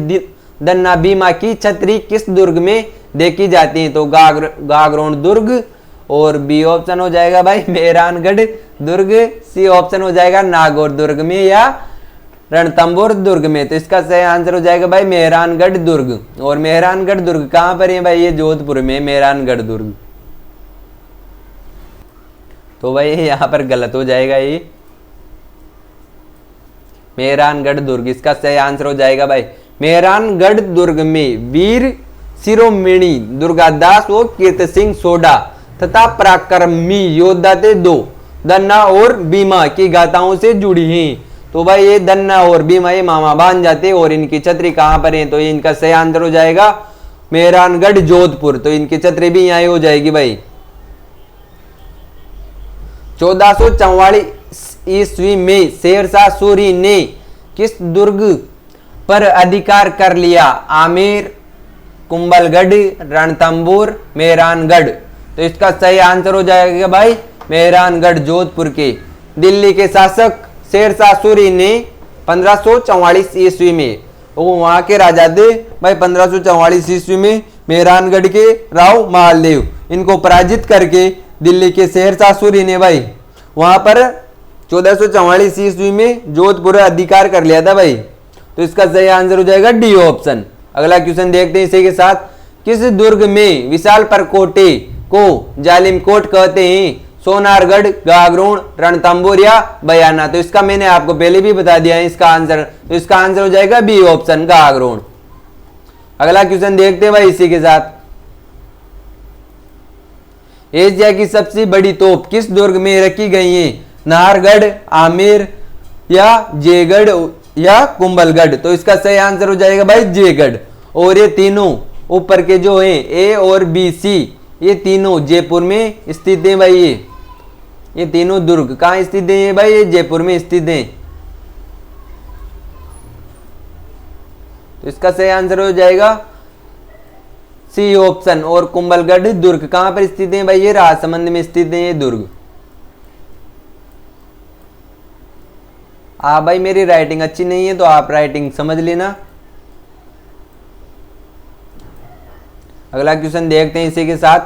दन्ना बीमा की छतरी किस दुर्ग में देखी जाती है? तो गागरोन दुर्ग। और बी ऑप्शन हो जाएगा भाई मेहरानगढ़ दुर्ग। सी ऑप्शन हो जाएगा नागौर दुर्ग में या रणथंभौर दुर्ग में। तो इसका सही आंसर हो जाएगा भाई मेहरानगढ़ दुर्ग। और मेहरानगढ़ दुर्ग कहां पर है भाई? ये जोधपुर में मेहरानगढ़ दुर्ग। तो भाई यहां पर गलत हो जाएगा ये मेहरानगढ़ दुर्ग। इसका सही आंसर हो जाएगा भाई मेहरानगढ़ दुर्ग में वीर शिरोमणि दुर्गादास व कीर्त सिंह सोडा तथा पराक्रमी योद्धा थे दो, दन्ना और बीमा की गाथाओं से जुड़ी हैं। तो भाई ये दन्ना और बीमा ये मामा बांध जाते, और इनकी छतरी कहां पर है? तो ये इनका सही आंसर हो जाएगा मेहरानगढ़ जोधपुर। तो इनकी छतरी भी यहां हो जाएगी भाई। 1444 ईस्वी में शेरशाह सूरी ने किस दुर्ग पर अधिकार कर लिया? आमेर, कुंभलगढ़, रणथंभौर, मेहरानगढ़। तो इसका सही आंसर हो जाएगा भाई मेहरानगढ़ जोधपुर के। दिल्ली के शासक शेरशाह सूरी ने 1544 ईस्वी में, वो वहां के राजा थे भाई, 1544 ईस्वी में मेहरानगढ़ के राव महालदेव इनको पराजित करके दिल्ली के शेरशाह सूरी ने भाई वहां पर 1444 ईस्वी में जोधपुर अधिकार कर लिया था भाई। तो इसका सही आंसर हो जाएगा डी ऑप्शन। अगला क्वेश्चन देखते हैं इसी के साथ। किस दुर्ग में विशाल परकोटे को जालिम कोट कहते हैं? सोनारगढ़, गागरोन, रणथंभौर या बयाना? तो इसका मैंने आपको पहले भी बता दिया है इसका आंसर। तो इसका आंसर हो जाएगा बी ऑप्शन, गागरोन। अगला क्वेश्चन देखते हैं भाई इसी के साथ। एशिया की सबसे बड़ी तोप किस दुर्ग में रखी गई है? नाहरगढ़, आमेर या जयगढ़ या कुंभलगढ़? तो इसका सही आंसर हो जाएगा भाई जयगढ़। और ये तीनों ऊपर के जो हैं ए और बी सी, ये तीनों जयपुर में स्थित है भाई। ये तीनों दुर्ग कहाँ स्थित है भाई? ये जयपुर में स्थित है। तो इसका सही आंसर हो जाएगा सी ऑप्शन। और कुंभलगढ़ दुर्ग कहां पर स्थित है भाई? ये राजसमंद में स्थित है ये दुर्ग। भाई मेरी राइटिंग अच्छी नहीं है तो आप राइटिंग समझ लेना। अगला क्वेश्चन देखते हैं इसी के साथ।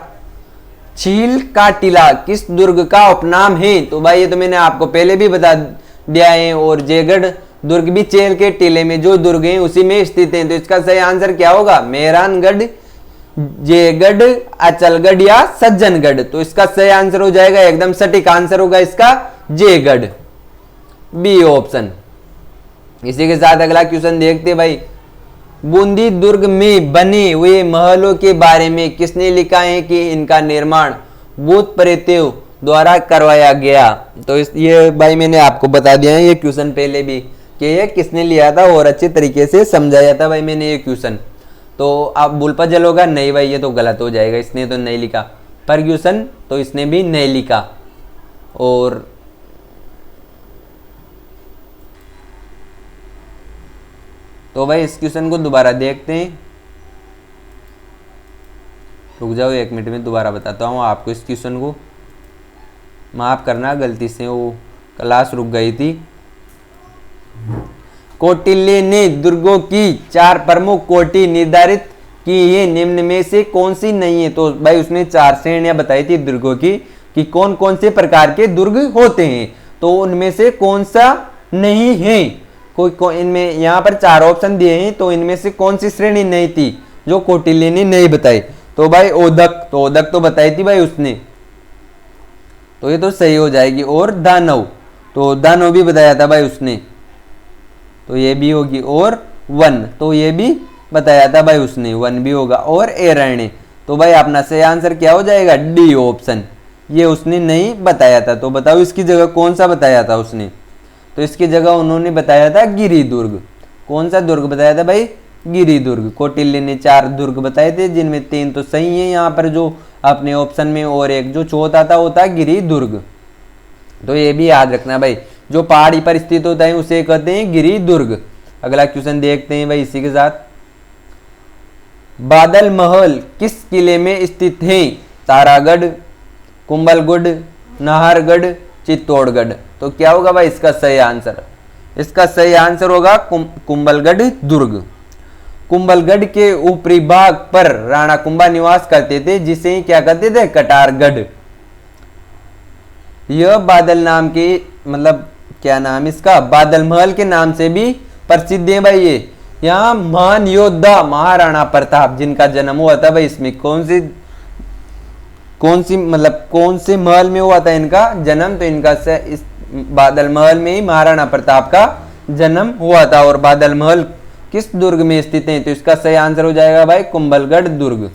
चील का टीला किस दुर्ग का उपनाम है? तो भाई ये तो मैंने आपको पहले भी बता दिया है। और जयगढ़ दुर्ग भी चेल के टीले में जो दुर्ग है उसी में स्थित है। तो इसका सही आंसर क्या होगा? मेहरानगढ़, जयगढ़, अचलगढ़ या सज्जनगढ़? तो इसका सही आंसर हो जाएगा, एकदम सटीक आंसर होगा इसका जयगढ़, बी ऑप्शन। इसी के साथ अगला क्वेश्चन देखते भाई। बूंदी दुर्ग में बने हुए महलों के बारे में किसने लिखा है कि इनका निर्माण भूत प्रेतों द्वारा करवाया गया। तो ये भाई मैंने आपको बता दिया है ये क्वेश्चन पहले भी कि ये किसने लिया था और अच्छे तरीके से समझाया था भाई मैंने ये क्वेश्चन। तो आप भूल पजल होगा नहीं भाई, ये तो गलत हो जाएगा, इसने तो नहीं लिखा। फर्ग्यूसन तो इसने भी नहीं लिखा। और तो भाई इस क्वेश्चन को दोबारा देखते हैं। रुक जाओ 1 मिनट में दोबारा बताता हूँ आपको इस क्वेश्चन को। माफ करना गलती से वो क्लास रुक गई थी। कौटिल्य ने दुर्गों की 4 प्रमुख कोटि निर्धारित की है, निम्न में से कौन सी नहीं है। तो भाई उसने 4 श्रेणियां बताई थी दुर्गों की कि कौन कौन से प्रकार के दुर्ग होते हैं, तो उनमें से कौन सा नहीं है। इनमें यहाँ पर 4 ऑप्शन दिए हैं, तो इनमें से कौन सी श्रेणी नहीं थी जो कौटिल्य ने नहीं बताई। तो भाई ओदक, तो ओदक तो बताई थी भाई उसने, तो ये तो सही हो जाएगी। और दानव, तो दानव भी बताया था भाई उसने, तो ये भी होगी। और वन, तो ये भी बताया था भाई उसने, वन भी होगा। और एरण्य, तो भाई अपना सही आंसर क्या हो जाएगा, डी ऑप्शन, ये उसने नहीं बताया था। तो बताओ इसकी जगह कौन सा बताया था उसने। तो इसकी जगह उन्होंने बताया था गिरि दुर्ग। कौन सा दुर्ग बताया था भाई, गिरि दुर्ग। कौटिल्य ने 4 दुर्ग बताए थे, जिनमें 3 तो सही है यहाँ पर जो अपने ऑप्शन में, और एक जो चौथा था वो था गिरि दुर्ग। तो ये भी याद रखना भाई, जो पहाड़ी पर स्थित होता है उसे कहते हैं गिरि दुर्ग। अगला क्वेश्चन देखते हैं भाई इसी के साथ। बादल महल किस किले में स्थित है, तारागढ़, कुंभलगढ़, नाहरगढ़, चित्तौड़गढ़। तो क्या होगा भाई इसका सही आंसर, इसका सही आंसर होगा कुंभलगढ़ दुर्ग। कुंभलगढ़ के ऊपरी भाग पर राणा कुंभा निवास करते थे, जिसे क्या कहते थे, कटारगढ़। यह बादल नाम के, मतलब क्या नाम इसका, बादल महल के नाम से भी प्रसिद्ध है भाई। ये यहाँ महान योद्धा महाराणा प्रताप जिनका जन्म हुआ था भाई, इसमें कौन सी मतलब कौन से महल में हुआ था इनका जन्म। तो इनका इस बादल महल में ही महाराणा प्रताप का जन्म हुआ था। और बादल महल किस दुर्ग में स्थित है, तो इसका सही आंसर हो जाएगा भाई कुंभलगढ़ दुर्ग।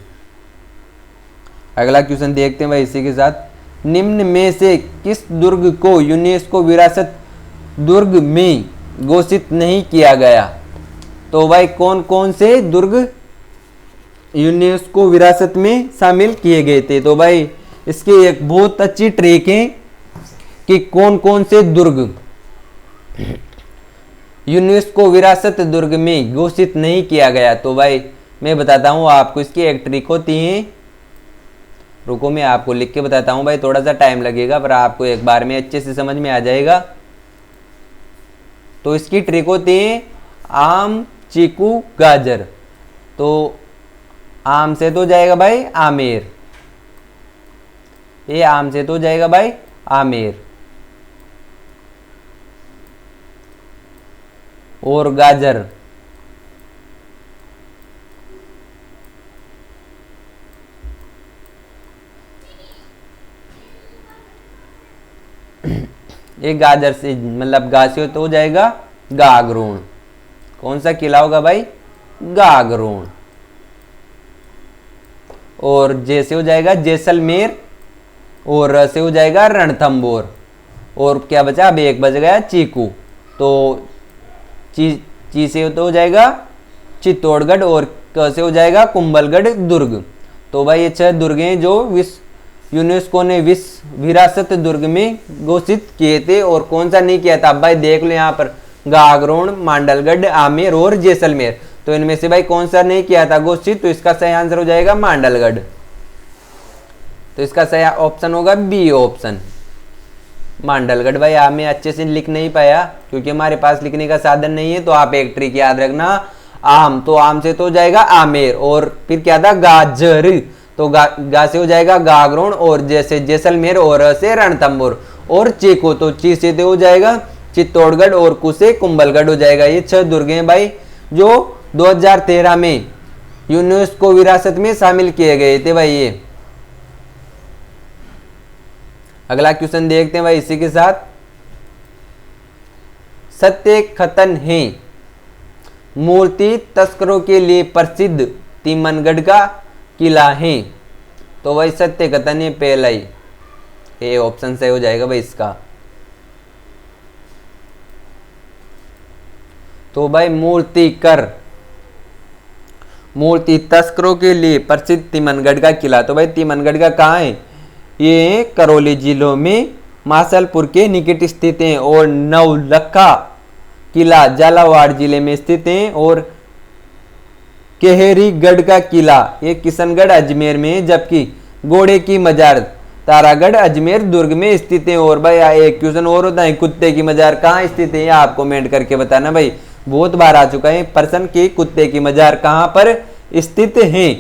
अगला क्वेश्चन देखते हैं भाई इसी के साथ। निम्न में से किस दुर्ग को यूनेस्को विरासत दुर्ग में घोषित नहीं किया गया। तो भाई कौन कौन से दुर्ग यूनेस्को विरासत में शामिल किए गए थे। तो भाई इसकी एक बहुत अच्छी ट्रिक है कि कौन कौन से दुर्ग यूनेस्को विरासत दुर्ग में घोषित नहीं किया गया। तो भाई मैं बताता हूँ आपको, इसकी एक ट्रिक होती है, रुको मैं आपको लिख के बताता हूँ भाई, थोड़ा सा टाइम लगेगा पर आपको एक बार में अच्छे से समझ में आ जाएगा। तो इसकी ट्रिक होती है आम, चीकू, गाजर। तो आम से तो जाएगा भाई आमेर, ये आम से तो जाएगा भाई आमेर। और गाजर, ये गाजर से मतलब गा से तो हो जाएगा गागरोन। कौन सा किला होगा भाई, गागरोन। और जे से हो जाएगा जैसलमेर, और र से हो जाएगा रणथंबोर। और क्या बचा, अब एक बच गया चीकू। तो ची से तो हो जाएगा चित्तौड़गढ़, और क से हो जाएगा कुंभलगढ़ दुर्ग। तो भाई ये 6 दुर्ग हैं जो यूनेस्को ने विश्व विरासत दुर्ग में घोषित किए थे। और कौन सा नहीं किया था, अब भाई देख लो यहाँ पर, गागरोन, मांडलगढ़, आमेर और जैसलमेर। तो इनमें से भाई कौन सा नहीं किया था घोषित, तो इसका सही आंसर हो जाएगा मांडलगढ़। तो इसका सही ऑप्शन होगा बी ऑप्शन, मांडलगढ़। भाई आप मैं अच्छे से लिख नहीं पाया क्योंकि हमारे पास लिखने का साधन नहीं है। तो आप एक ट्रिक याद रखना, आम, तो आम से तो हो जाएगा आमेर, और फिर क्या था गाजर, तो गा से हो जाएगा गागरोन, और जैसे जैसलमेर, और से रणथंबोर, और चीकू, तो ची से तो हो जाएगा चित्तौड़गढ़, और कु से कुंभलगढ़ हो जाएगा। ये 6 दुर्ग हैं भाई जो 2013 में यूनेस्को विरासत में शामिल किए गए थे भाई ये। अगला क्वेश्चन देखते हैं भाई इसी के साथ। सत्य कथन है मूर्ति तस्करों के लिए प्रसिद्ध तिमनगढ़ का किला है। तो भाई सत्य कथन है पहला ही, ये ऑप्शन सही हो जाएगा भाई इसका। तो भाई मूर्ति तस्करों के लिए प्रसिद्ध तिमनगढ़ का किला। तो भाई तिमनगढ़ का कहाँ है? ये करौली जिलों में मासलपुर के निकट स्थित है। और नवलखा किला झालावाड़ जिले में स्थित है। और केहरीगढ़ का किला ये किशनगढ़ अजमेर में है। जबकि घोड़े की मजार तारागढ़ अजमेर दुर्ग में स्थित है। और भाई एक क्वेश्चन और होता है, कुत्ते की मजार कहाँ स्थित है? आप कमेंट करके बताना भाई, बहुत बार आ चुका है प्रश्न की कुत्ते की मजार कहाँ पर स्थित है।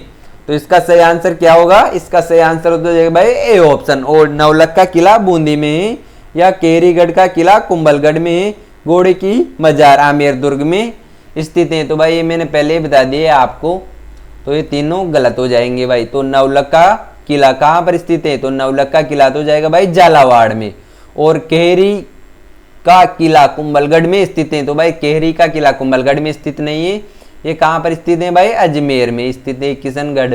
तो इसका सही आंसर क्या होगा? इसका सही आंसर हो जाएगा भाई ए ऑप्शन। और नवलखा किला बूंदी में है, या केहरीगढ़ का किला कुंभलगढ़ में है, घोड़े की मजार आमेर दुर्ग में स्थित है। तो भाई ये मैंने पहले ही बता दिया आपको, तो ये तीनों गलत हो जाएंगे भाई। तो नवलखा किला कहाँ पर स्थित है? तो नवलखा किला तो जाएगा भाई झालावाड़ में। और केहरी का किला कुंभलगढ़ में स्थित है। तो भाई केहरी का किला कुंभलगढ़ में स्थित नहीं है, ये कहाँ पर स्थित है भाई? अजमेर में स्थित है, किशनगढ़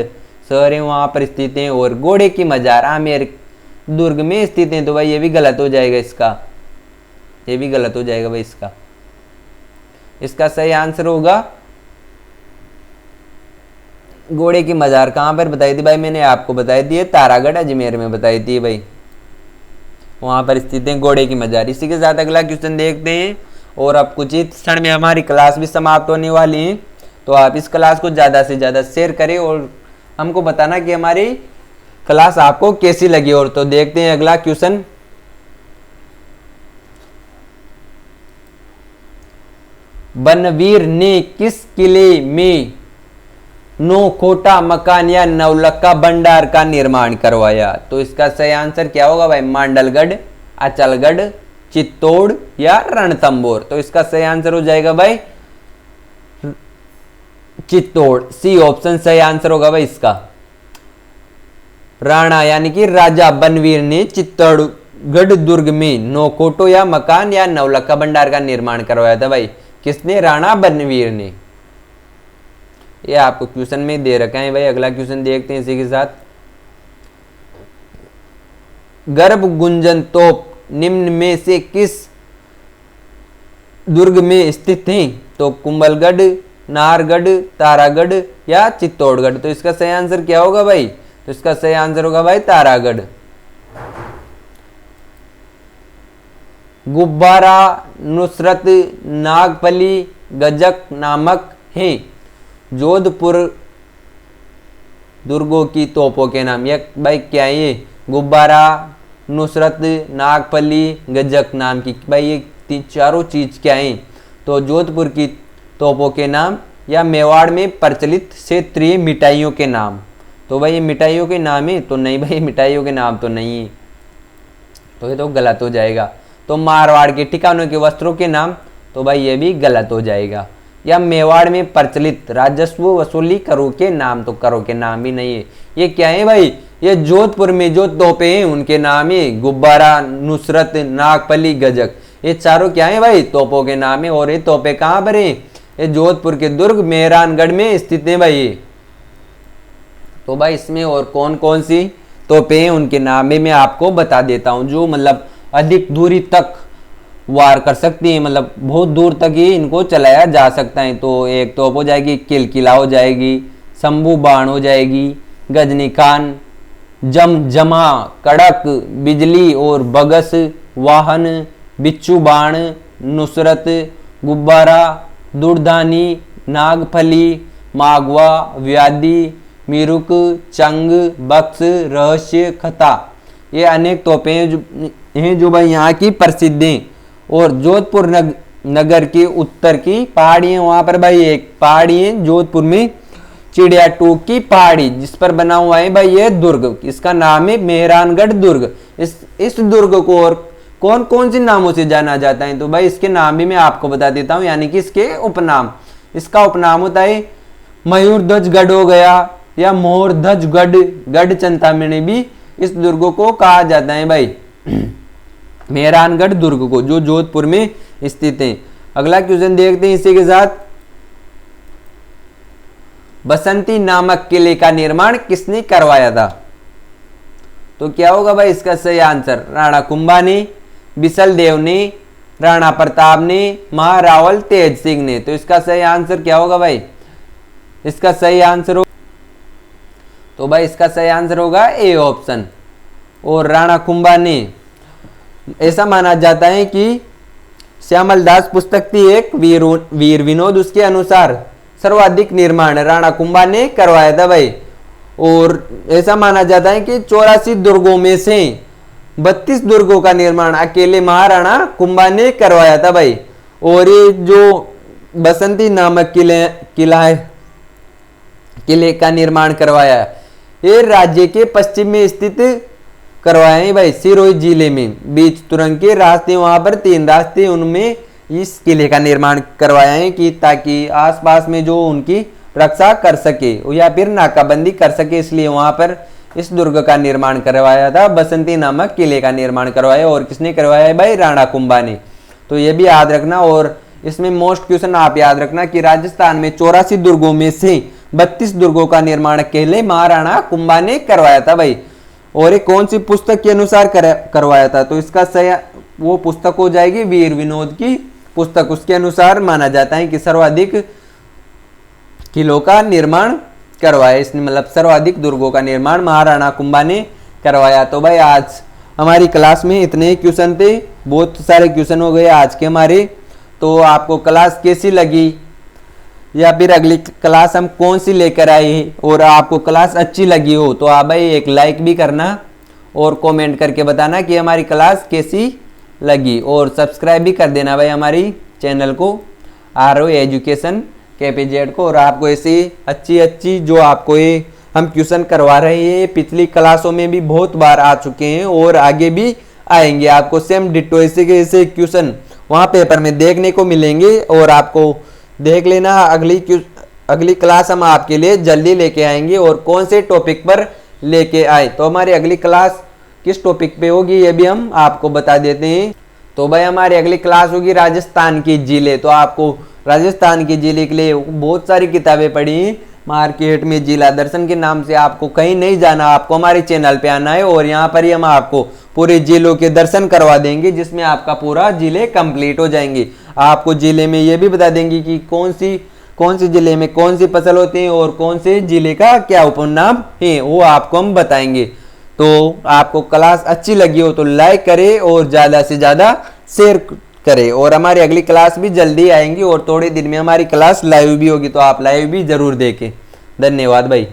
शहर है वहां पर स्थित है। और घोड़े की मजार आमेर दुर्ग में स्थित है। तो भाई ये भी गलत हो जाएगा इसका, ये भी गलत हो जाएगा भाई इसका। इसका सही आंसर होगा घोड़े की मजार कहाँ पर बताई थी भाई? मैंने आपको बताई थी तारागढ़ अजमेर में बताई थी भाई, वहां पर स्थित है घोड़े की मजार। इसी के साथ अगला क्वेश्चन देखते हैं। और अब कुछ ही क्षण में हमारी क्लास भी समाप्त होने वाली है। तो आप इस क्लास को ज़्यादा से ज़्यादा शेयर करें और हमको बताना कि हमारी क्लास आपको कैसी लगी। और तो देखते हैं अगला क्वेश्चन। बनवीर ने किस किले में नौकोटा मकान या नवलखा भंडार का निर्माण करवाया? तो इसका सही आंसर क्या होगा भाई? मांडलगढ़, अचलगढ़, चित्तौड़ या रणथंभौर। तो इसका सही आंसर हो जाएगा भाई चित्तौड़, सी ऑप्शन सही आंसर होगा भाई इसका। राणा यानी कि राजा बनवीर ने चित्तौड़गढ़ दुर्ग में नौकोटो या मकान या नवलखा भंडार का निर्माण करवाया था भाई। किसने? राणा बनवीर ने। ये आपको क्वेश्चन में दे रखा है भाई। अगला क्वेश्चन देखते हैं इसी के साथ। गर्भ गुंजन तोप निम्न में से किस दुर्ग में स्थित है? तो कुंभलगढ़, नाहरगढ़, तारागढ़ या चित्तौड़गढ़। तो इसका सही आंसर क्या होगा भाई? तो इसका सही आंसर होगा भाई तारागढ़। गुब्बारा, नुसरत, नागफली, गजक नामक है जोधपुर दुर्गों की तोपों के नाम। ये भाई क्या है? ये गुब्बारा, नुसरत, नागफली, गजक नाम की भाई ये चारों चीज क्या है? तो जोधपुर की तोपों के नाम या मेवाड़ में प्रचलित क्षेत्रीय मिठाइयों के नाम। तो भाई ये मिठाइयों के नाम है? तो नहीं भाई, मिठाइयों के नाम तो नहीं है, तो ये तो गलत हो जाएगा। तो मारवाड़ के ठिकानों के वस्त्रों के नाम। तो भाई ये भी गलत हो जाएगा। या मेवाड़ में प्रचलित राजस्व वसूली करों के नाम। तो करों के नाम भी नहीं है। ये क्या है भाई? ये जोधपुर में जो तोपे हैं उनके नाम है गुब्बारा, नुसरत, नागफली, गजक। ये चारों क्या है भाई? तोपों के नाम है। और ये तोपे कहाँ पर है? ये जोधपुर के दुर्ग मेहरानगढ़ में स्थित है भाई। तो भाई इसमें और कौन कौन सी तोपे हैं उनके नाम भी मैं आपको बता देता हूँ, जो मतलब अधिक दूरी तक वार कर सकती है, मतलब बहुत दूर तक ही इनको चलाया जा सकता है। तो एक तोप हो जाएगी किलकिला हो जाएगी, शंभू बाण हो जाएगी, गजनी खान, जमजमा, कड़क, बिजली और बगस, वाहन, बिच्छू बाण, नुसरत, गुब्बारा, दुर्धानी, नागफली, मागवा, व्याधि, मिरुक, चंग, बक्स, रहस्य, खता। ये अनेक तोपें हैं जो भाई यहाँ की प्रसिद्ध हैं। और जोधपुर नगर के उत्तर की पहाड़ी है, वहां पर भाई एक पहाड़ी है जोधपुर में, चिड़िया टूक की पहाड़ी, जिस पर बना हुआ है भाई ये दुर्ग। इसका नाम है मेहरानगढ़ दुर्ग। इस दुर्ग को और कौन कौन से नामों से जाना जाता है? तो भाई इसके नाम भी मैं आपको बता देता हूँ, यानी कि इसके उपनाम। इसका उपनाम होता है मयूरध्वजगढ़ हो गया, या मोहरध्वजगढ़, गढ़ चिंतामणि भी इस दुर्ग को कहा जाता है भाई, मेहरानगढ़ दुर्ग को, जो जोधपुर में स्थित है। अगला क्वेश्चन देखते हैं इसी के साथ। बसंती नामक किले का निर्माण किसने करवाया था? तो क्या होगा भाई इसका सही आंसर? राणा कुंभा ने, बिसल देव ने, राणा प्रताप ने, महारावल तेज सिंह ने। तो इसका सही आंसर क्या होगा भाई? इसका सही आंसर हो, तो भाई इसका सही आंसर होगा ए ऑप्शन। और राणा कुंभा ने, ऐसा माना जाता है कि श्यामल दास पुस्तक थी एक वीर विनोद, उसके अनुसार सर्वाधिक निर्माण राणा कुंभा ने करवाया था भाई। और ऐसा माना जाता है कि 84 दुर्गों में से 32 दुर्गों का निर्माण अकेले महाराणा कुंभा ने करवाया था भाई। और ये जो बसंती नामक किले का निर्माण करवाया, ये राज्य के पश्चिम में स्थित करवाया है भाई, सिरोही जिले में। बीच तुरंग के रास्ते, वहां पर 3 रास्ते, उनमें इस किले का निर्माण करवाया है कि ताकि आसपास में जो उनकी रक्षा कर सके या फिर नाकाबंदी कर सके, इसलिए वहां पर इस दुर्ग का निर्माण करवाया था। बसंती नामक किले का निर्माण करवाया, और किसने करवाया है भाई? राणा कुंभा ने। तो ये भी याद रखना। और इसमें मोस्ट क्वेश्चन आप याद रखना कि राजस्थान में 84 दुर्गों में से 32 दुर्गों का निर्माण अकेले महाराणा कुंभा ने करवाया था भाई। और ये कौन सी पुस्तक के अनुसार करवाया था? तो इसका सही वो पुस्तक हो जाएगी वीर विनोद की पुस्तक। उसके अनुसार माना जाता है कि सर्वाधिक किलों का निर्माण करवाया इसने, मतलब सर्वाधिक दुर्गों का निर्माण महाराणा कुंभा ने करवाया। तो भाई आज हमारी क्लास में इतने क्वेश्चन थे, बहुत सारे क्वेश्चन हो गए आज के हमारे। तो आपको क्लास कैसी लगी, या फिर अगली क्लास हम कौन सी लेकर आए, और आपको क्लास अच्छी लगी हो तो आप भाई एक लाइक भी करना और कमेंट करके बताना कि हमारी क्लास कैसी लगी। और सब्सक्राइब भी कर देना भाई हमारी चैनल को, आरओ एजुकेशन KPZ को। और आपको ऐसी अच्छी जो आपको ये हम क्वेश्चन करवा रहे हैं, पिछली क्लासों में भी बहुत बार आ चुके हैं और आगे भी आएंगे। आपको सेम डिट्टो ऐसे के ऐसे क्वेश्चन वहाँ पेपर में देखने को मिलेंगे। और आपको देख लेना, अगली क्लास हम आपके लिए जल्दी लेके आएंगे, और कौन से टॉपिक पर लेके आए। तो हमारी अगली क्लास किस टॉपिक पे होगी ये भी हम आपको बता देते हैं। तो भाई हमारी अगली क्लास होगी राजस्थान की जिले। तो आपको राजस्थान की जिले के लिए बहुत सारी किताबें पढ़ी मार्केट में, जिला दर्शन के नाम से। आपको कहीं नहीं जाना, आपको हमारे चैनल पे आना है, और यहाँ पर ही हम आपको पूरे जिलों के दर्शन करवा देंगे, जिसमें आपका पूरा जिले कंप्लीट हो जाएंगे। आपको जिले में ये भी बता देंगे कि कौन सी जिले में कौन सी फसल होती है और कौन से जिले का क्या उपनाम है, वो आपको हम बताएंगे। तो आपको क्लास अच्छी लगी हो तो लाइक करें और ज़्यादा से ज़्यादा शेयर करें। और हमारी अगली क्लास भी जल्दी आएंगी, और थोड़े दिन में हमारी क्लास लाइव भी होगी, तो आप लाइव भी जरूर देखें। धन्यवाद भाई।